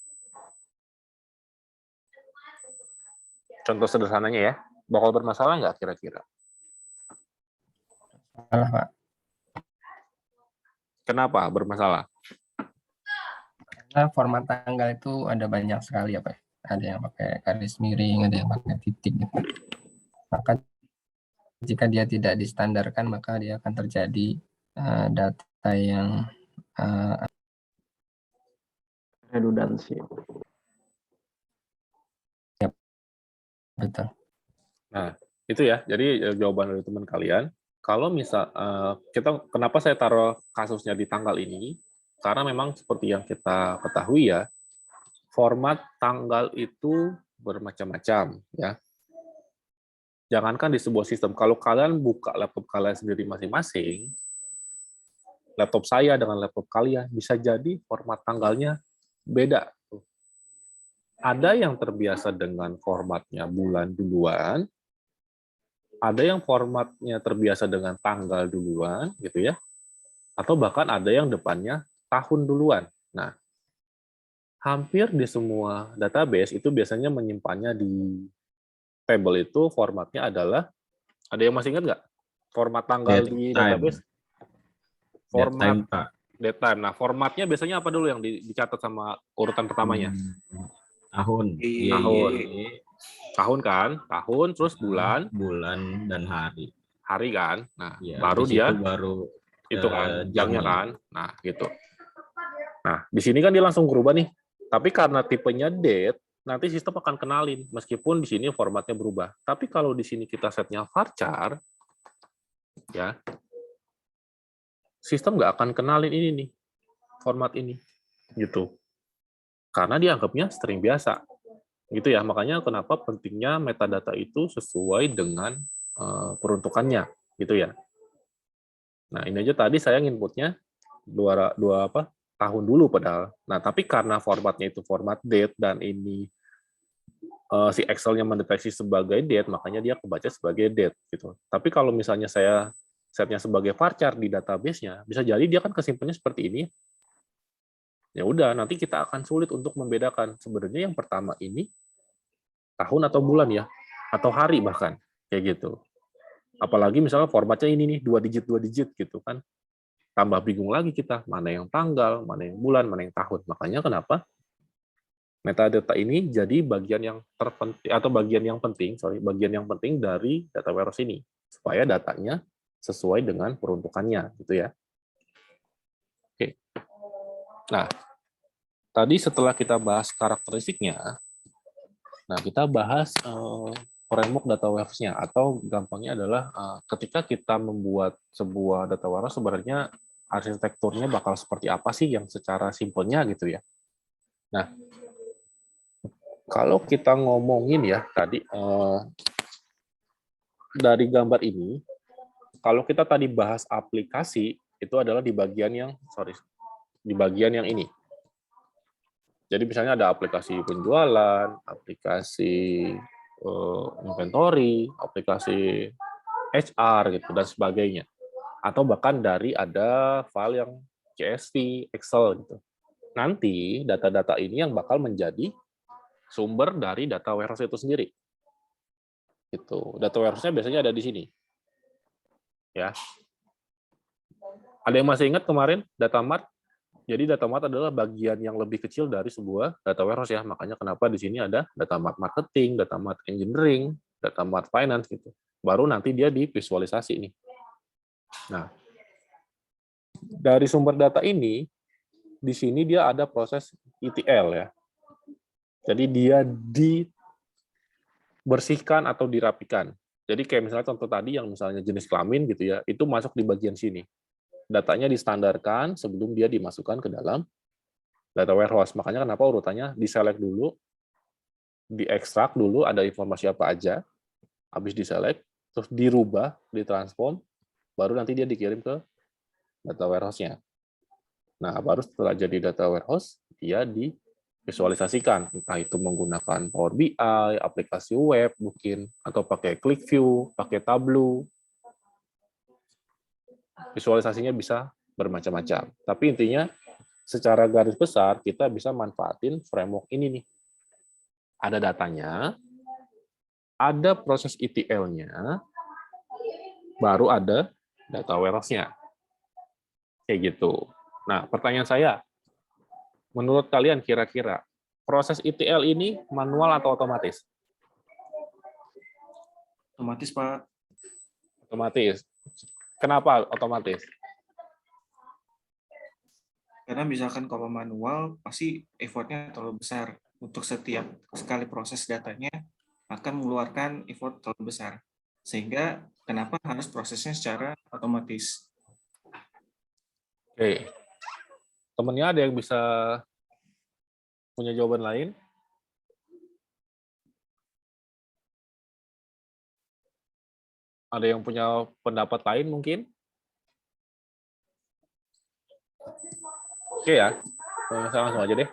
Contoh sederhananya ya, bakal bermasalah nggak kira-kira? Salah, Pak. Kenapa bermasalah? Karena format tanggal itu ada banyak sekali ya, Pak. Ada yang pakai garis miring, ada yang pakai titik gitu. Maka jika dia tidak distandarkan, maka dia akan terjadi data yang Redundansi. betul. Nah, itu ya. Jadi jawaban dari teman kalian. Kalau misal kenapa saya taruh kasusnya di tanggal ini? Karena memang seperti yang kita ketahui ya, format tanggal itu bermacam-macam ya. Jangankan di sebuah sistem, kalau kalian buka laptop kalian sendiri masing-masing, laptop saya dengan laptop kalian bisa jadi format tanggalnya beda. Ada yang terbiasa dengan formatnya bulan duluan, ada yang formatnya terbiasa dengan tanggal duluan, gitu ya, atau bahkan ada yang depannya tahun duluan. Nah, hampir di semua database itu biasanya menyimpannya di table itu formatnya adalah, ada yang masih ingat nggak? Format tanggal di database? Format Pak. date time. Nah, formatnya biasanya apa dulu yang dicatat sama urutan pertamanya? Tahun. Tahun. Tahun kan? Tahun, terus bulan, bulan dan hari. hari kan? Nah, Ya, baru di situ dia baru itu kan jamnya jamnya. kan. Nah, gitu. Nah, di sini kan dia langsung berubah nih. Tapi karena tipenya date, nanti sistem akan kenalin meskipun di sini formatnya berubah. Tapi kalau di sini kita setnya varchar, ya, sistem nggak akan kenalin ini nih, format ini, gitu. Karena dianggapnya string biasa. Gitu ya, makanya kenapa pentingnya metadata itu sesuai dengan peruntukannya, gitu ya. Nah, ini aja tadi saya inputnya tahun dulu padahal. Nah, tapi karena formatnya itu format date dan ini si Excel-nya mendeteksi sebagai date, makanya dia kebaca sebagai date gitu. Tapi kalau misalnya saya setnya sebagai varchar di database-nya, bisa jadi dia kan kesimpannya seperti ini. Ya udah, nanti kita akan sulit untuk membedakan sebenarnya yang pertama ini tahun atau bulan ya, atau hari bahkan kayak gitu. Apalagi misalnya formatnya ini nih 2 digit gitu kan, tambah bingung lagi kita mana yang tanggal, mana yang bulan, mana yang tahun. Makanya kenapa metadata ini jadi bagian yang terpenting atau bagian yang penting dari data warehouse ini supaya datanya sesuai dengan peruntukannya gitu ya. Oke. Nah, tadi setelah kita bahas karakteristiknya, nah kita bahas framework data warehouse-nya, atau gampangnya adalah ketika kita membuat sebuah data warehouse sebenarnya arsitekturnya bakal seperti apa sih yang secara simpelnya gitu ya. Nah, kalau kita ngomongin ya tadi dari gambar ini, kalau kita tadi bahas aplikasi itu adalah di bagian yang ini. Jadi misalnya ada aplikasi penjualan, aplikasi inventory, aplikasi HR gitu dan sebagainya. Atau bahkan dari ada file yang CSV, Excel gitu. Nanti data-data ini yang bakal menjadi sumber dari data warehouse itu sendiri. Itu data warehouse-nya biasanya ada di sini. Ya. Ada yang masih ingat kemarin data mart? Jadi data mart adalah bagian yang lebih kecil dari sebuah data warehouse ya. Makanya kenapa di sini ada data mart marketing, data mart engineering, data mart finance gitu. Baru nanti dia divisualisasi nih. Nah, dari sumber data ini di sini dia ada proses ETL ya. Jadi dia dibersihkan atau dirapikan. Jadi kayak misalnya contoh tadi yang misalnya jenis kelamin gitu ya, itu masuk di bagian sini. Datanya distandarkan sebelum dia dimasukkan ke dalam data warehouse. Makanya kenapa urutannya diselect dulu, diekstrak dulu, ada informasi apa aja, habis diselect, terus dirubah, ditransform, baru nanti dia dikirim ke data warehouse-nya. Nah, baru setelah jadi data warehouse, dia divisualisasikan, entah itu menggunakan Power BI, aplikasi web mungkin, atau pakai ClickView, pakai Tableau. Visualisasinya bisa bermacam-macam. Tapi intinya, secara garis besar, kita bisa manfaatin framework ini nih. Ada datanya, ada proses ETL-nya, baru ada data warehouse-nya. Kayak gitu. Nah, pertanyaan saya, menurut kalian kira-kira proses ETL ini manual atau otomatis? Otomatis, Pak. Otomatis. Kenapa otomatis? Karena misalkan kalau manual, pasti effortnya terlalu besar. Untuk setiap sekali proses datanya akan mengeluarkan effort terlalu besar. Sehingga kenapa harus prosesnya secara otomatis? Oke. Temennya ada yang bisa punya jawaban lain? Ada yang punya pendapat lain mungkin? Oke ya, saya langsung aja deh.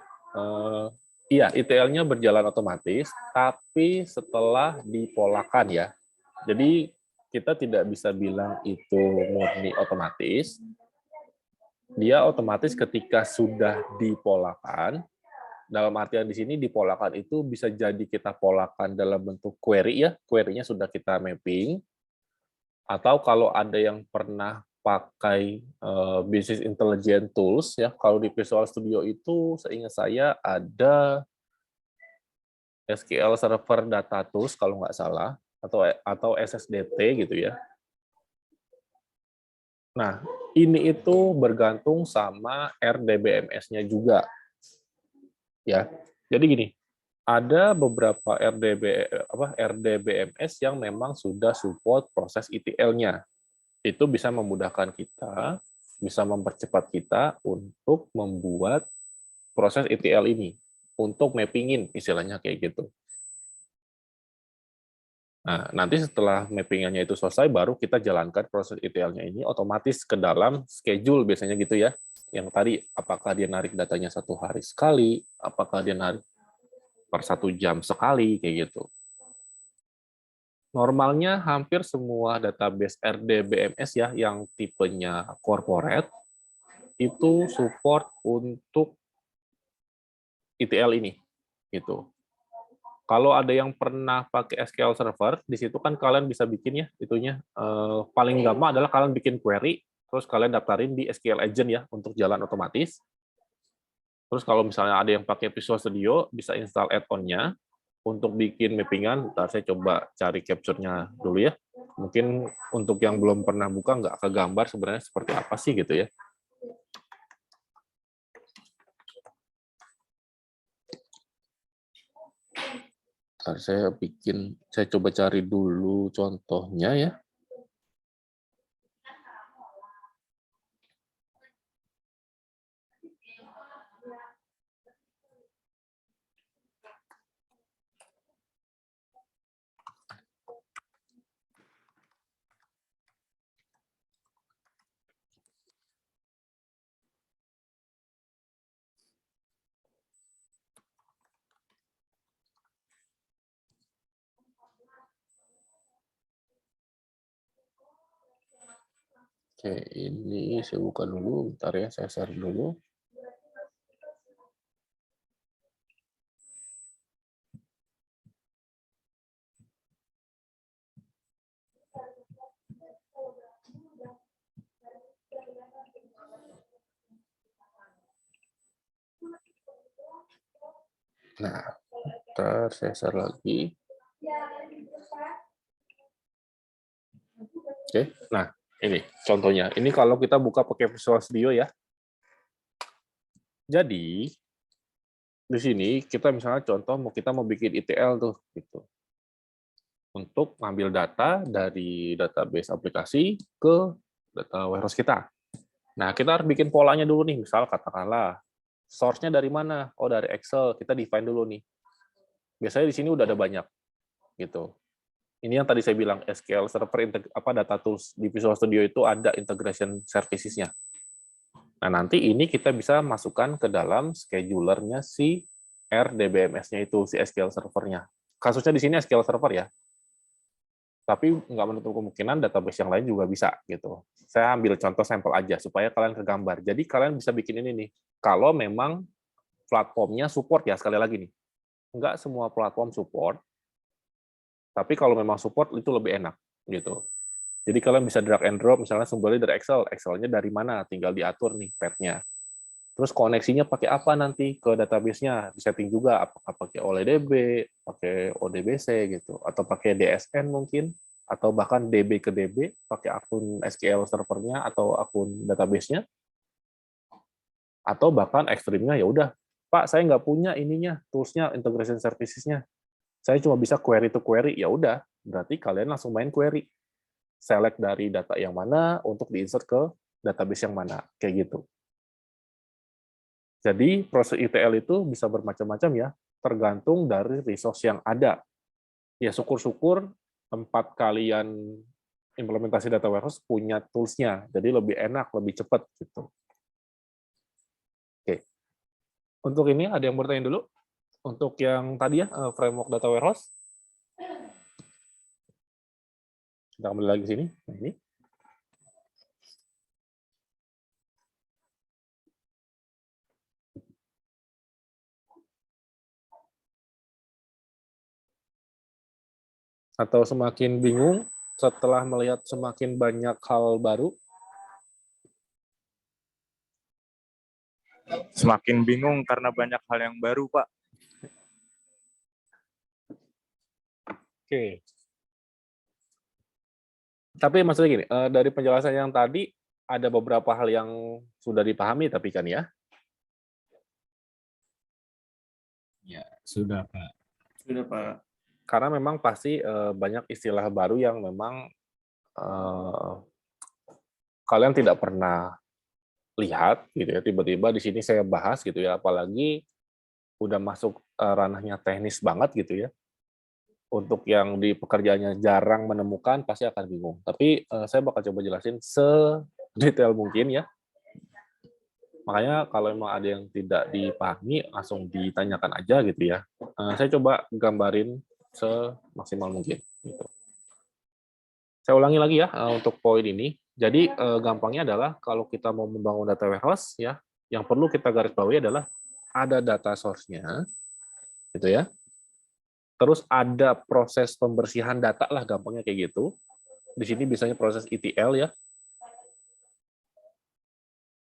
Iya, ETL-nya berjalan otomatis, tapi setelah dipolakan ya. Jadi kita tidak bisa bilang itu murni otomatis. Dia otomatis ketika sudah dipolakan, dalam artian di sini dipolakan itu bisa jadi kita polakan dalam bentuk query ya, query-nya sudah kita mapping, atau kalau ada yang pernah pakai business intelligence tools ya, kalau di Visual Studio itu seingat saya ada SQL Server Data Tools kalau nggak salah, atau SSDT gitu ya. Nah, ini itu bergantung sama RDBMS-nya juga. Ya. Jadi gini, ada beberapa RDBMS yang memang sudah support proses ETL-nya. Itu bisa memudahkan kita, bisa mempercepat kita untuk membuat proses ETL ini, untuk mappingin istilahnya kayak gitu. Nah, nanti setelah mappingannya itu selesai, baru kita jalankan proses ETL-nya ini otomatis ke dalam schedule biasanya gitu ya. Yang tadi, apakah dia narik datanya 1 hari sekali, apakah dia narik per 1 jam sekali, kayak gitu. Normalnya hampir semua database RDBMS ya, yang tipenya corporate, itu support untuk ETL ini. Gitu. Kalau ada yang pernah pakai SQL Server, di situ kan kalian bisa bikin ya, itunya paling gampang adalah kalian bikin query, terus kalian daftarin di SQL Agent ya, untuk jalan otomatis. Terus kalau misalnya ada yang pakai Visual Studio, bisa install add-on-nya, untuk bikin mappingan. Ntar saya coba cari capture-nya dulu ya. Mungkin untuk yang belum pernah buka, nggak kegambar sebenarnya seperti apa sih gitu ya. Saya coba cari dulu contohnya ya. Oke, ini saya buka dulu, bentar ya, saya share dulu. Nah, ntar saya share lagi. Oke, nah ini contohnya. Ini kalau kita buka pakai Visual Studio ya. Jadi di sini kita misalnya contoh kita mau bikin ETL tuh gitu. Untuk ngambil data dari database aplikasi ke data warehouse kita. Nah, kita harus bikin polanya dulu nih. Misal katakanlah source-nya dari mana? Oh, dari Excel. Kita define dulu nih. Biasanya di sini udah ada banyak gitu. Ini yang tadi saya bilang SQL Server data tools di Visual Studio itu ada integration services-nya. Nah, nanti ini kita bisa masukkan ke dalam scheduler-nya si RDBMS-nya itu, si SQL Server-nya. Kasusnya di sini SQL Server ya. Tapi nggak menutup kemungkinan database yang lain juga bisa gitu. Saya ambil contoh sampel aja supaya kalian kegambar. Jadi kalian bisa bikin ini nih. Kalau memang platformnya support ya, sekali lagi nih. Nggak semua platform support, tapi kalau memang support itu lebih enak gitu. Jadi kalian bisa drag and drop misalnya sumbernya dari Excel, Excel-nya dari mana, tinggal diatur nih path-nya. Terus koneksinya pakai apa nanti ke database-nya, disetting juga apakah pakai OLEDB, pakai ODBC gitu, atau pakai DSN mungkin, atau bahkan DB ke DB pakai akun SQL servernya atau akun database-nya, atau bahkan ekstrimnya ya udah, Pak saya nggak punya ininya, tools-nya, integration services-nya, saya cuma bisa query to query, ya udah, berarti kalian langsung main query. Select dari data yang mana untuk diinsert ke database yang mana, kayak gitu. Jadi proses ETL itu bisa bermacam-macam ya, tergantung dari resource yang ada. Ya syukur-syukur tempat kalian implementasi data warehouse punya tools-nya, jadi lebih enak, lebih cepat gitu. Oke. Untuk ini ada yang bertanya dulu? Untuk yang tadi ya, framework data warehouse. Kita kembali lagi sini. Nah, ini. Atau semakin bingung setelah melihat semakin banyak hal baru? Semakin bingung karena banyak hal yang baru, Pak. Oke. Tapi maksudnya gini, dari penjelasan yang tadi, ada beberapa hal yang sudah dipahami tapi kan ya? Ya, sudah, Pak. Sudah, Pak. Karena memang pasti banyak istilah baru yang memang kalian tidak pernah lihat gitu ya, tiba-tiba di sini saya bahas gitu ya, apalagi udah masuk ranahnya teknis banget gitu ya. Untuk yang di pekerjaannya jarang menemukan pasti akan bingung. Tapi saya bakal coba jelasin sedetail mungkin ya. Makanya kalau memang ada yang tidak dipahami langsung ditanyakan aja gitu ya. Saya coba gambarin semaksimal mungkin. Gitu. Saya ulangi lagi ya untuk poin ini. Jadi gampangnya adalah kalau kita mau membangun data warehouse ya, yang perlu kita garis bawahi adalah ada data source-nya, gitu ya. Terus ada proses pembersihan data lah gampangnya kayak gitu. Di sini biasanya proses ETL ya.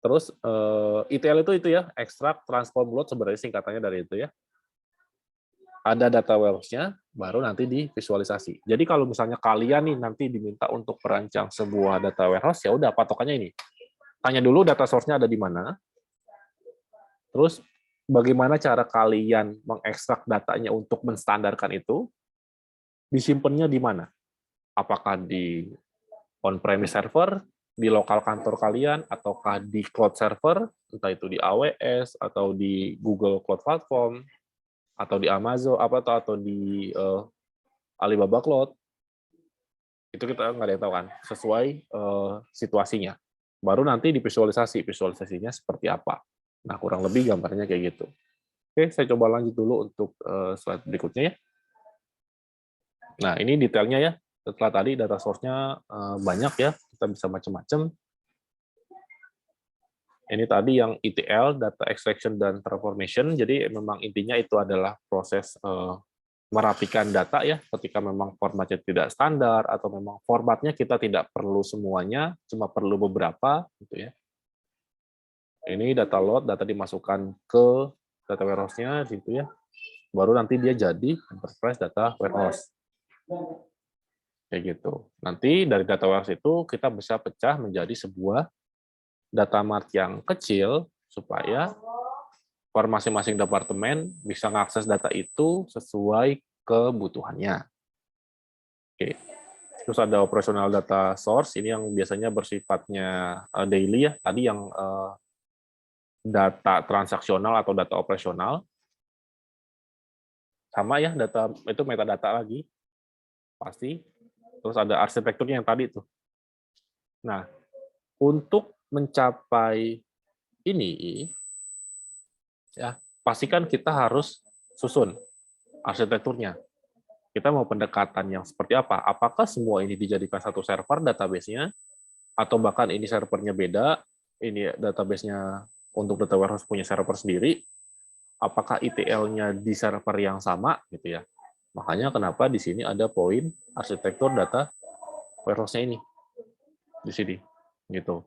Terus ETL itu ya, extract, transform, load sebenarnya singkatannya dari itu ya. Ada data warehouse-nya, baru nanti divisualisasi. Jadi kalau misalnya kalian nih nanti diminta untuk merancang sebuah data warehouse, ya udah patokannya ini. Tanya dulu data source-nya ada di mana. Terus bagaimana cara kalian mengekstrak datanya untuk menstandarkan itu, disimpannya di mana? Apakah di on-premise server, di lokal kantor kalian, ataukah di cloud server, entah itu di AWS, atau di Google Cloud Platform, atau di Amazon, atau di Alibaba Cloud. Itu kita nggak ada yang tahu kan, sesuai situasinya. Baru nanti visualisasinya seperti apa. Nah, kurang lebih gambarnya kayak gitu. Oke, saya coba lanjut dulu untuk slide berikutnya ya. Nah, ini detailnya ya. Setelah tadi data source-nya banyak ya, kita bisa macam-macam. Ini tadi yang ETL, data extraction dan transformation. Jadi memang intinya itu adalah proses merapikan data ya, ketika memang formatnya tidak standar atau memang formatnya kita tidak perlu semuanya, cuma perlu beberapa gitu ya. Ini data load, data dimasukkan ke data warehouse-nya gitu ya. baru nanti dia jadi enterprise data warehouse. Kayak gitu. Nanti dari data warehouse itu kita bisa pecah menjadi sebuah data mart yang kecil supaya per masing-masing departemen bisa mengakses data itu sesuai kebutuhannya. Oke. Terus ada operational data source, ini yang biasanya bersifatnya daily ya. Tadi yang data transaksional atau data operasional. Sama ya, data itu metadata lagi. Pasti. Terus ada arsitekturnya yang tadi tuh. Nah, untuk mencapai ini, ya pastikan kita harus susun arsitekturnya. Kita mau pendekatan yang seperti apa? Apakah semua ini dijadikan satu server database-nya, atau bahkan ini servernya beda, ini database-nya untuk data warehouse punya server sendiri, apakah ETL-nya di server yang sama, gitu ya. Makanya kenapa di sini ada poin arsitektur data warehouse-nya ini, di sini, gitu.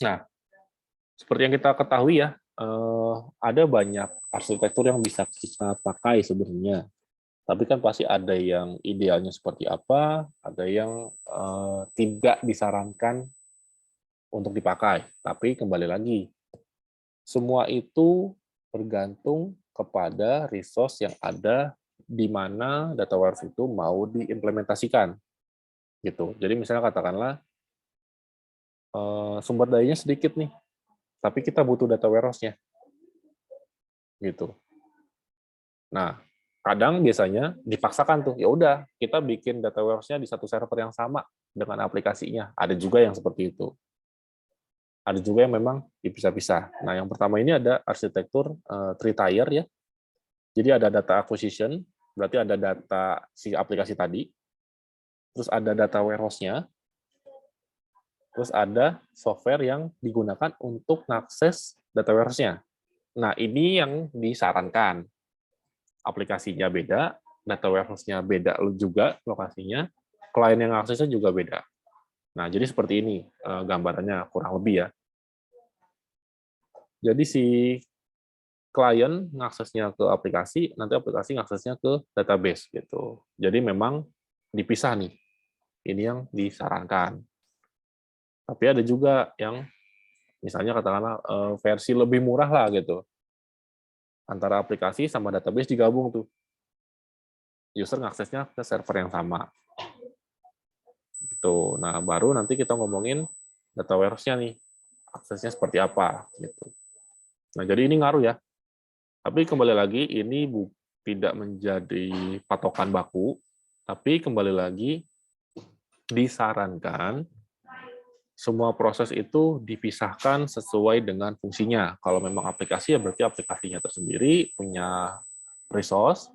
Nah, seperti yang kita ketahui ya, ada banyak arsitektur yang bisa kita pakai sebenarnya. Tapi kan pasti ada yang idealnya seperti apa, ada yang tidak disarankan untuk dipakai. Tapi kembali lagi, semua itu bergantung kepada resource yang ada di mana data warehouse itu mau diimplementasikan. Gitu. Jadi misalnya katakanlah sumber dayanya sedikit nih, tapi kita butuh data warehouse-nya. Gitu. Nah, kadang biasanya dipaksakan tuh, ya udah kita bikin data warehouse-nya di satu server yang sama dengan aplikasinya. Ada juga yang seperti itu. Ada juga yang memang dipisah-pisah. Nah, yang pertama ini ada arsitektur three-tier ya. Jadi ada data acquisition, berarti ada data si aplikasi tadi. Terus ada data warehouse-nya. Terus ada software yang digunakan untuk mengakses data warehouse-nya. Nah, ini yang disarankan. Aplikasinya beda, data warehouse-nya beda juga lokasinya, klien yang aksesnya juga beda. Nah, jadi seperti ini gambarannya kurang lebih ya. Jadi si klien ngaksesnya ke aplikasi, nanti aplikasi ngaksesnya ke database gitu. Jadi memang dipisah nih. Ini yang disarankan. Tapi ada juga yang misalnya katakanlah versi lebih murah lah gitu. Antara aplikasi sama database digabung tuh. User ngaksesnya ke server yang sama. Gitu. Nah, baru nanti kita ngomongin data warehouse-nya nih. Aksesnya seperti apa gitu. Nah, jadi ini ngaruh ya. Tapi kembali lagi ini tidak menjadi patokan baku, tapi kembali lagi disarankan semua proses itu dipisahkan sesuai dengan fungsinya. Kalau memang aplikasi ya berarti aplikasinya tersendiri punya resource.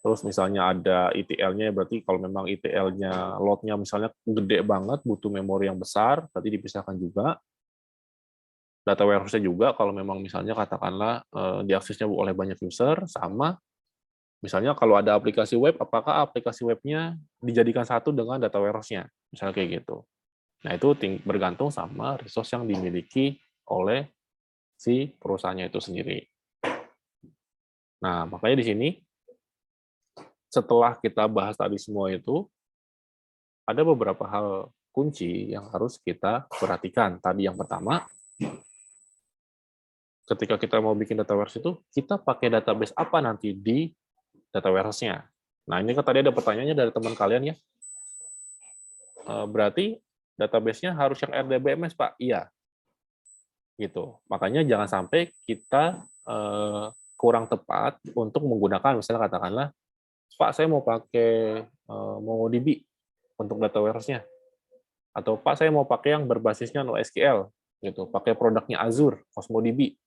Terus misalnya ada ETL-nya, berarti kalau memang ETL-nya load-nya misalnya gede banget, butuh memori yang besar, berarti dipisahkan juga. Data warehouse-nya juga, kalau memang misalnya katakanlah diaksesnya oleh banyak user, sama. Misalnya kalau ada aplikasi web, apakah aplikasi webnya dijadikan satu dengan data warehouse-nya? Misalnya kayak gitu. Nah, itu bergantung sama resource yang dimiliki oleh si perusahaannya itu sendiri. Nah, makanya di sini, setelah kita bahas tadi semua itu, ada beberapa hal kunci yang harus kita perhatikan. Tadi yang pertama, ketika kita mau bikin data warehouse itu, kita pakai database apa nanti di data warehouse-nya. Nah, ini kan tadi ada pertanyaannya dari teman kalian ya. Berarti database-nya harus yang RDBMS, Pak? Iya. Gitu. Makanya jangan sampai kita kurang tepat untuk menggunakan, misalnya katakanlah, Pak, saya mau pakai MongoDB untuk data warehouse-nya. Atau Pak, saya mau pakai yang berbasisnya NoSQL, gitu. Pakai produknya Azure, CosmoDB.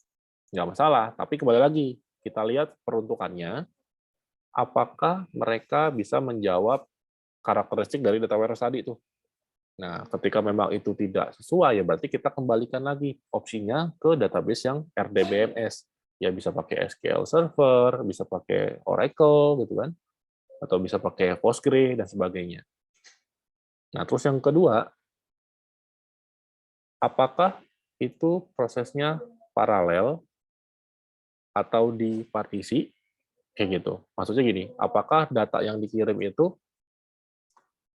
Nggak masalah, tapi kembali lagi, kita lihat peruntukannya, apakah mereka bisa menjawab karakteristik dari data warehouse tadi itu. Nah, ketika memang itu tidak sesuai, ya berarti kita kembalikan lagi opsinya ke database yang RDBMS. Ya bisa pakai SQL Server, bisa pakai Oracle, gitu kan, atau bisa pakai Postgre, dan sebagainya. Nah, terus yang kedua, apakah itu prosesnya paralel atau di partisi, kayak gitu. Maksudnya gini, apakah data yang dikirim itu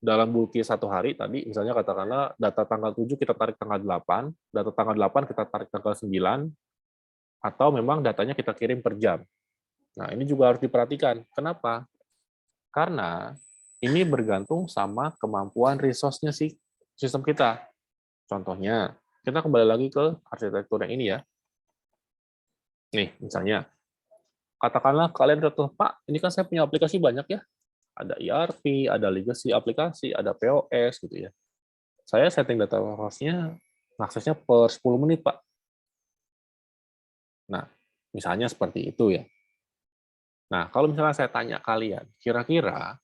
dalam bulky 1 hari tadi, misalnya katakanlah data tanggal 7 kita tarik tanggal 8, data tanggal 8 kita tarik tanggal 9, atau memang datanya kita kirim per jam. Nah, ini juga harus diperhatikan. Kenapa? Karena ini bergantung sama kemampuan resource-nya sih sistem kita. Contohnya, kita kembali lagi ke arsitektur yang ini ya. Nih, misalnya, katakanlah kalian kata, Pak, ini kan saya punya aplikasi banyak ya. Ada ERP, ada legacy aplikasi, ada POS gitu ya. Saya setting data warehouse-nya, aksesnya per 10 menit, Pak. Nah, misalnya seperti itu ya. Nah, kalau misalnya saya tanya kalian, kira-kira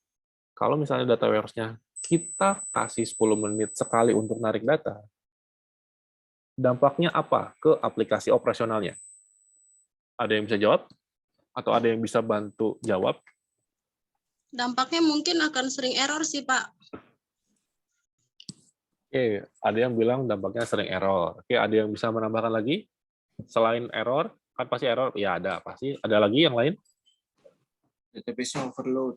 kalau misalnya data warehouse-nya kita kasih 10 menit sekali untuk narik data, dampaknya apa ke aplikasi operasionalnya? Ada yang bisa jawab? Atau ada yang bisa bantu jawab? Dampaknya mungkin akan sering error sih, Pak. Oke, ada yang bilang dampaknya sering error. Oke, ada yang bisa menambahkan lagi? Selain error, kan pasti error. Ya, ada. Pasti. Ada lagi yang lain? Database-nya overload.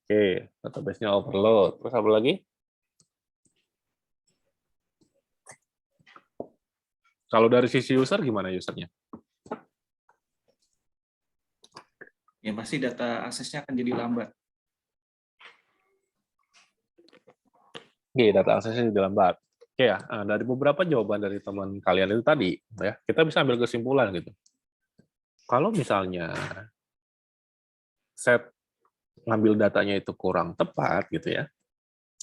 Oke, database-nya overload. Terus apa lagi? Kalau dari sisi user, gimana usernya? Ya pasti data aksesnya akan jadi lambat. Oke, data aksesnya di dalam bar. Oke ya, dari beberapa jawaban dari teman kalian itu tadi, ya, kita bisa ambil kesimpulan gitu. Kalau misalnya set ngambil datanya itu kurang tepat gitu ya,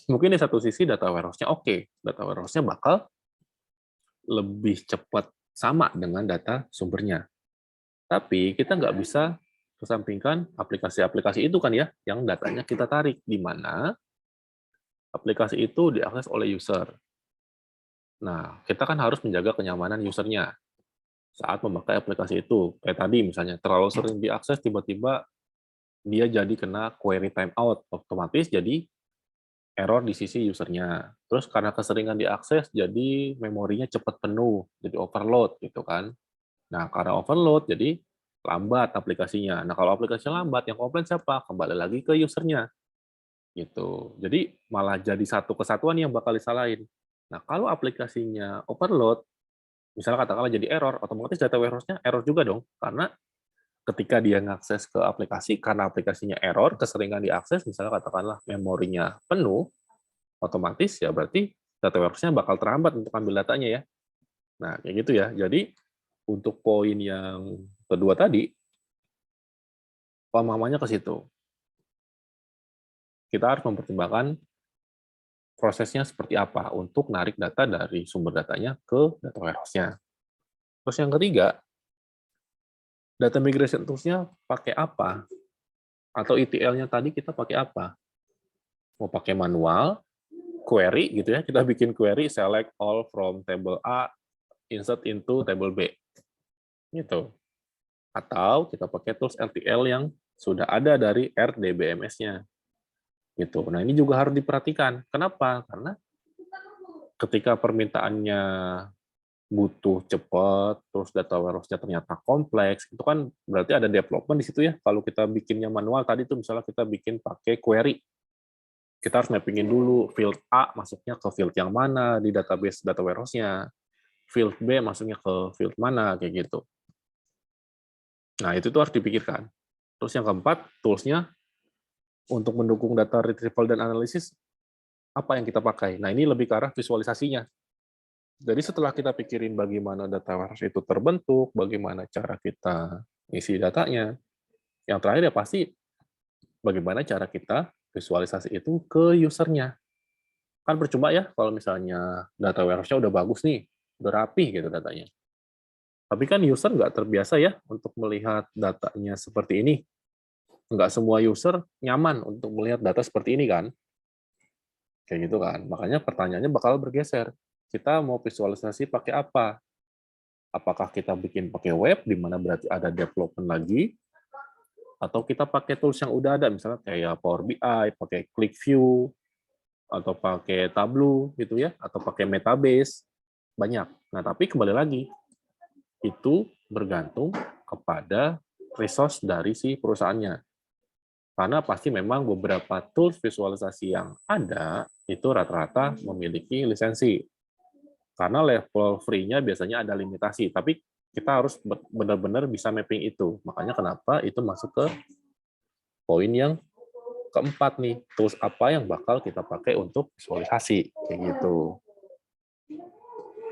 mungkin di satu sisi data warehouse-nya oke, data warehouse-nya bakal lebih cepat sama dengan data sumbernya. Tapi kita nggak bisa kesampingkan aplikasi-aplikasi itu kan ya, yang datanya kita tarik, di mana aplikasi itu diakses oleh user. Nah, kita kan harus menjaga kenyamanan usernya saat memakai aplikasi itu. Kayak tadi misalnya, terlalu sering diakses, tiba-tiba dia jadi kena query timeout, otomatis jadi error di sisi usernya. Terus karena keseringan diakses, jadi memorinya cepat penuh, jadi overload gitu kan. Nah, karena overload, jadi lambat aplikasinya. Nah, kalau aplikasinya lambat, yang komplain siapa? Kembali lagi ke usernya. Gitu. Jadi malah jadi satu kesatuan yang bakal disalahin. Nah, kalau aplikasinya overload, misalnya katakanlah jadi error, otomatis data warehouse-nya error juga dong, karena ketika dia ngakses ke aplikasi, karena aplikasinya error, keseringan diakses, misalnya katakanlah memorinya penuh, otomatis ya berarti data warehouse-nya bakal terhambat untuk ambil datanya ya. Nah, kayak gitu ya. Jadi, untuk poin yang kedua tadi, pemahamannya ke situ. Kita harus mempertimbangkan prosesnya seperti apa untuk narik data dari sumber datanya ke data warehouse-nya. Terus yang ketiga, data migration tools-nya pakai apa? Atau ETL-nya tadi kita pakai apa? Mau pakai manual, query gitu ya, kita bikin query select all from table A, insert into table B. Gitu. Atau kita pakai tools RTL yang sudah ada dari RDBMS-nya. Gitu. Nah, ini juga harus diperhatikan. Kenapa? Karena ketika permintaannya butuh cepat, terus data warehouse-nya ternyata kompleks, itu kan berarti ada development di situ ya. Kalau kita bikinnya manual, tadi tuh misalnya kita bikin pakai query, kita harus mappingin dulu field A masuknya ke field yang mana di database data warehouse-nya, field B masuknya ke field mana, kayak gitu. Nah, itu tuh harus dipikirkan. Terus yang keempat, tools-nya untuk mendukung data retrieval dan analisis, apa yang kita pakai? Nah, ini lebih ke arah visualisasinya. Jadi setelah kita pikirin bagaimana data warehouse itu terbentuk, bagaimana cara kita isi datanya, yang terakhir ya pasti bagaimana cara kita visualisasi itu ke usernya. Kan percuma ya kalau misalnya data warehouse-nya udah bagus nih, udah rapi gitu datanya. Tapi kan user nggak terbiasa ya untuk melihat datanya seperti ini. Nggak semua user nyaman untuk melihat data seperti ini kan. Kayak gitu kan. Makanya pertanyaannya bakal bergeser. Kita mau visualisasi pakai apa? Apakah kita bikin pakai web, di mana berarti ada development lagi, atau kita pakai tools yang udah ada, misalnya kayak Power BI, pakai ClickView, atau pakai Tableau, gitu ya, atau pakai Metabase, banyak. Nah, tapi kembali lagi, itu bergantung kepada resource dari si perusahaannya. Karena pasti memang beberapa tools visualisasi yang ada itu rata-rata memiliki lisensi. Karena level free-nya biasanya ada limitasi, tapi kita harus benar-benar bisa mapping itu. Makanya kenapa itu masuk ke poin yang keempat nih, tools apa yang bakal kita pakai untuk visualisasi, kayak gitu.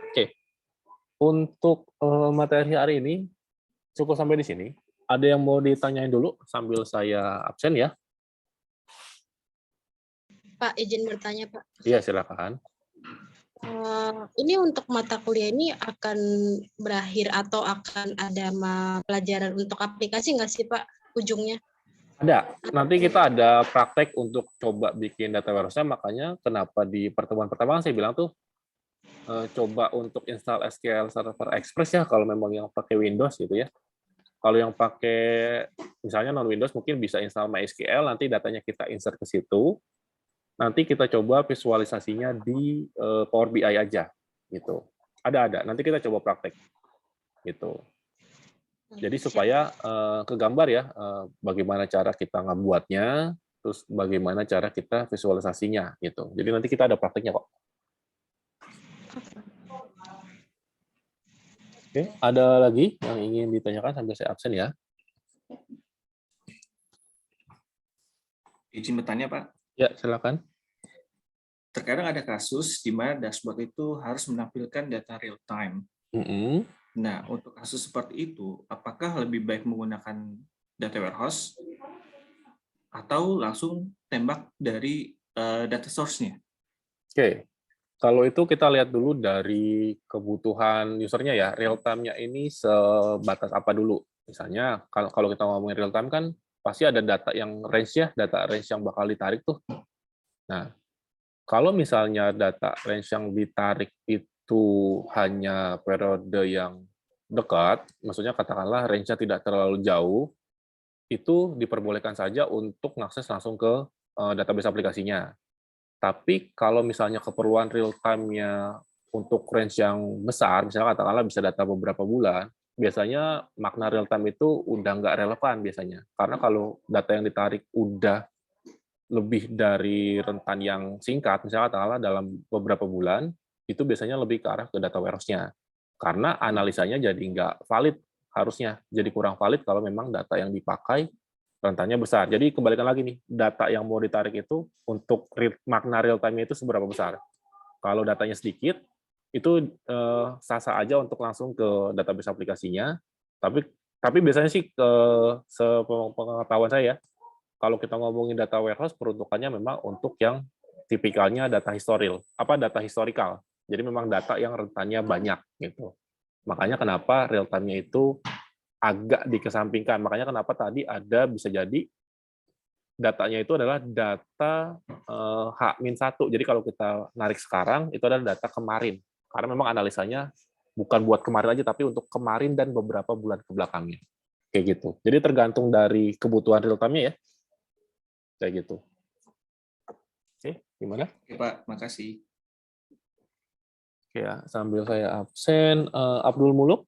Oke, untuk materi hari ini cukup sampai di sini. Ada yang mau ditanyain dulu sambil saya absen ya? Pak, izin bertanya, Pak. Iya, silakan. Ini untuk mata kuliah ini akan berakhir atau akan ada pelajaran untuk aplikasi nggak sih, Pak, ujungnya? Ada. Nanti kita ada praktek untuk coba bikin data warehouse-nya, makanya kenapa di pertemuan pertama saya bilang tuh coba untuk install SQL Server Express ya, kalau memang yang pakai Windows gitu ya. Kalau yang pakai misalnya non Windows mungkin bisa install MySQL, nanti datanya kita insert ke situ. Nanti kita coba visualisasinya di Power BI aja gitu. Ada. Nanti kita coba praktek gitu. Jadi supaya kegambar ya bagaimana cara kita ngebuatnya, terus bagaimana cara kita visualisasinya gitu. Jadi nanti kita ada prakteknya kok. Oke, ada lagi yang ingin ditanyakan sambil saya absen ya? Izin bertanya, Pak. Ya, silakan. Terkadang ada kasus di mana dashboard itu harus menampilkan data real time. Nah, untuk kasus seperti itu, apakah lebih baik menggunakan data warehouse atau langsung tembak dari data source-nya? Oke, kalau itu kita lihat dulu dari kebutuhan usernya ya, real time-nya ini sebatas apa dulu. Misalnya kalau kita ngomongin real time kan pasti ada data yang range ya, data range yang bakal ditarik tuh. Nah, kalau misalnya data range yang ditarik itu hanya periode yang dekat, maksudnya katakanlah range-nya tidak terlalu jauh, itu diperbolehkan saja untuk mengakses langsung ke database aplikasinya. Tapi kalau misalnya keperluan real time-nya untuk range yang besar, misalnya katakanlah bisa data beberapa bulan, biasanya makna real time itu udah nggak relevan biasanya. Karena kalau data yang ditarik udah lebih dari rentan yang singkat, misalnya katakanlah dalam beberapa bulan, itu biasanya lebih ke arah ke data warehouse-nya. Karena analisanya jadi nggak valid harusnya. Jadi kurang valid kalau memang data yang dipakai rentannya besar. Jadi kembalikan lagi nih, data yang mau ditarik itu untuk makna real time itu seberapa besar. Kalau datanya sedikit, itu sah-sah aja untuk langsung ke database aplikasinya. Tapi biasanya sih sepengetahuan saya, kalau kita ngomongin data warehouse, peruntukannya memang untuk yang tipikalnya data historical. Jadi memang data yang rentannya banyak gitu. Makanya kenapa real time-nya itu agak dikesampingkan. Makanya kenapa tadi ada bisa jadi datanya itu adalah data H-1. Jadi kalau kita narik sekarang, itu adalah data kemarin. Karena memang analisanya bukan buat kemarin aja, tapi untuk kemarin dan beberapa bulan ke belakangnya. Kayak gitu. Jadi tergantung dari kebutuhan real time-nya ya. Kayak gitu. Oke, gimana? Oke, Pak. Makasih. Oke ya, sambil saya absen, Abdul Muluk?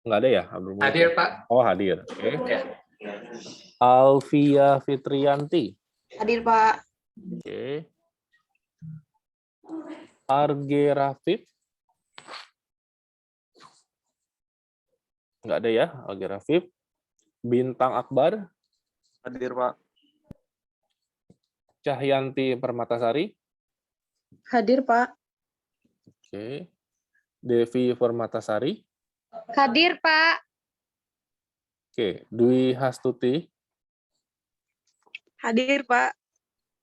Nggak ada ya, Abdul Muluk? Hadir, Pak. Oh, hadir. Oke. Alfia Fitrianti. Hadir, Pak. Oke. Arge Rafif. Nggak ada ya, Arge Rafif. Bintang Akbar. Hadir, Pak. Cahyanti Permatasari. Hadir, Pak. Oke. Devi Permatasari. Hadir, Pak. Oke. Dwi Hastuti. Hadir, Pak.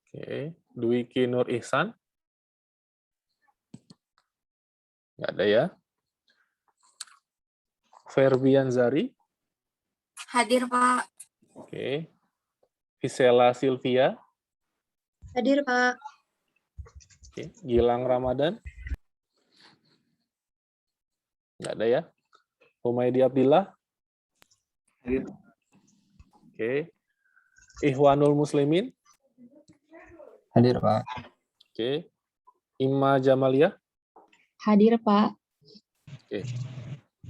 Oke. Dwiki Nur Ihsan. Nggak ada ya. Ferbian Zari. Hadir, Pak. Oke. Visela Silvia. Hadir, Pak. Oke. Gilang Ramadan. Nggak ada ya. Humaydi Abdillah. Hadir. Oke. Ikhwanul Muslimin. Hadir, Pak. Oke. Ima Jamalia. Hadir, Pak. Oke.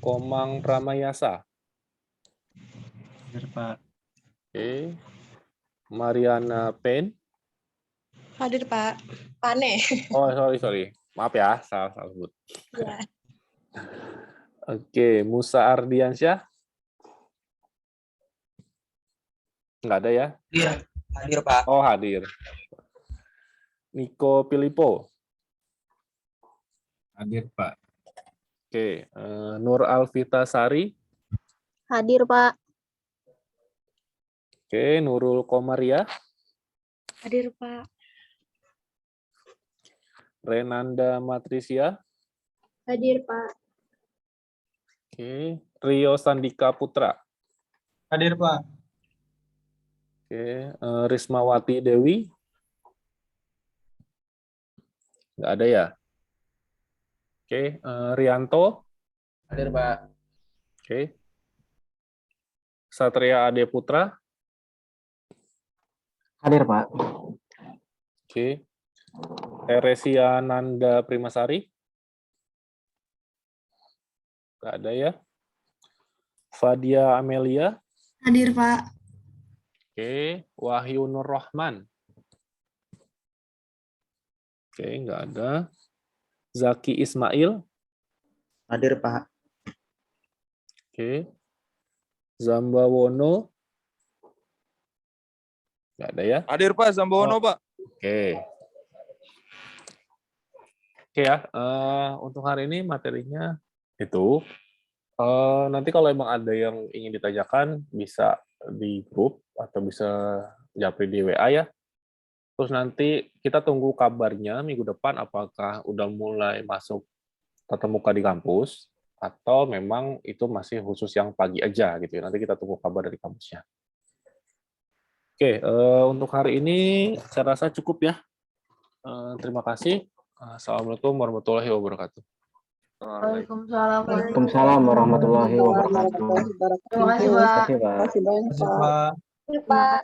Komang Pramayasa. Hadir, Pak. Oke. Mariana Pen. Hadir Pak. Pane. Oh, sorry. Maaf ya, salah sebut. Ya. Oke, Musa Ardiansyah. Nggak ada ya? Iya, hadir Pak. Oh, hadir. Niko Pilipo. Hadir, Pak. Oke, Nur Alvita Sari. Hadir, Pak. Oke, Nurul Komaria. Hadir Pak. Renanda Matrisia. Hadir, Pak. Oke, Rio Sandika Putra. Hadir Pak. Oke, Rismawati Dewi. Nggak ada ya? Oke, Rianto. Hadir, Pak. Oke. Satria Ade Putra. Hadir, Pak. Oke. Teresia Nanda Primasari. Nggak ada ya? Fadia Amelia. Hadir, Pak. Oke. Wahyu Nur Rahman. Oke, nggak ada. Zaki Ismail. Hadir Pak. Oke. Zambawono. Nggak ada ya? Hadir Pak, Zambono Pak. Oke. Oke ya, untuk hari ini materinya itu. Nanti kalau emang ada yang ingin ditanyakan, bisa di grup atau bisa japri di WA ya. Terus nanti kita tunggu kabarnya minggu depan apakah udah mulai masuk tatap muka di kampus atau memang itu masih khusus yang pagi aja gitu ya. Nanti kita tunggu kabar dari kampusnya. Oke, untuk hari ini saya rasa cukup ya. Terima kasih. Assalamualaikum warahmatullahi wabarakatuh. Waalaikumsalam. Waalaikumsalam warahmatullahi wabarakatuh. Terima kasih, Pak. Terima kasih, Pak. Hadir Pak. Hadir, Pak.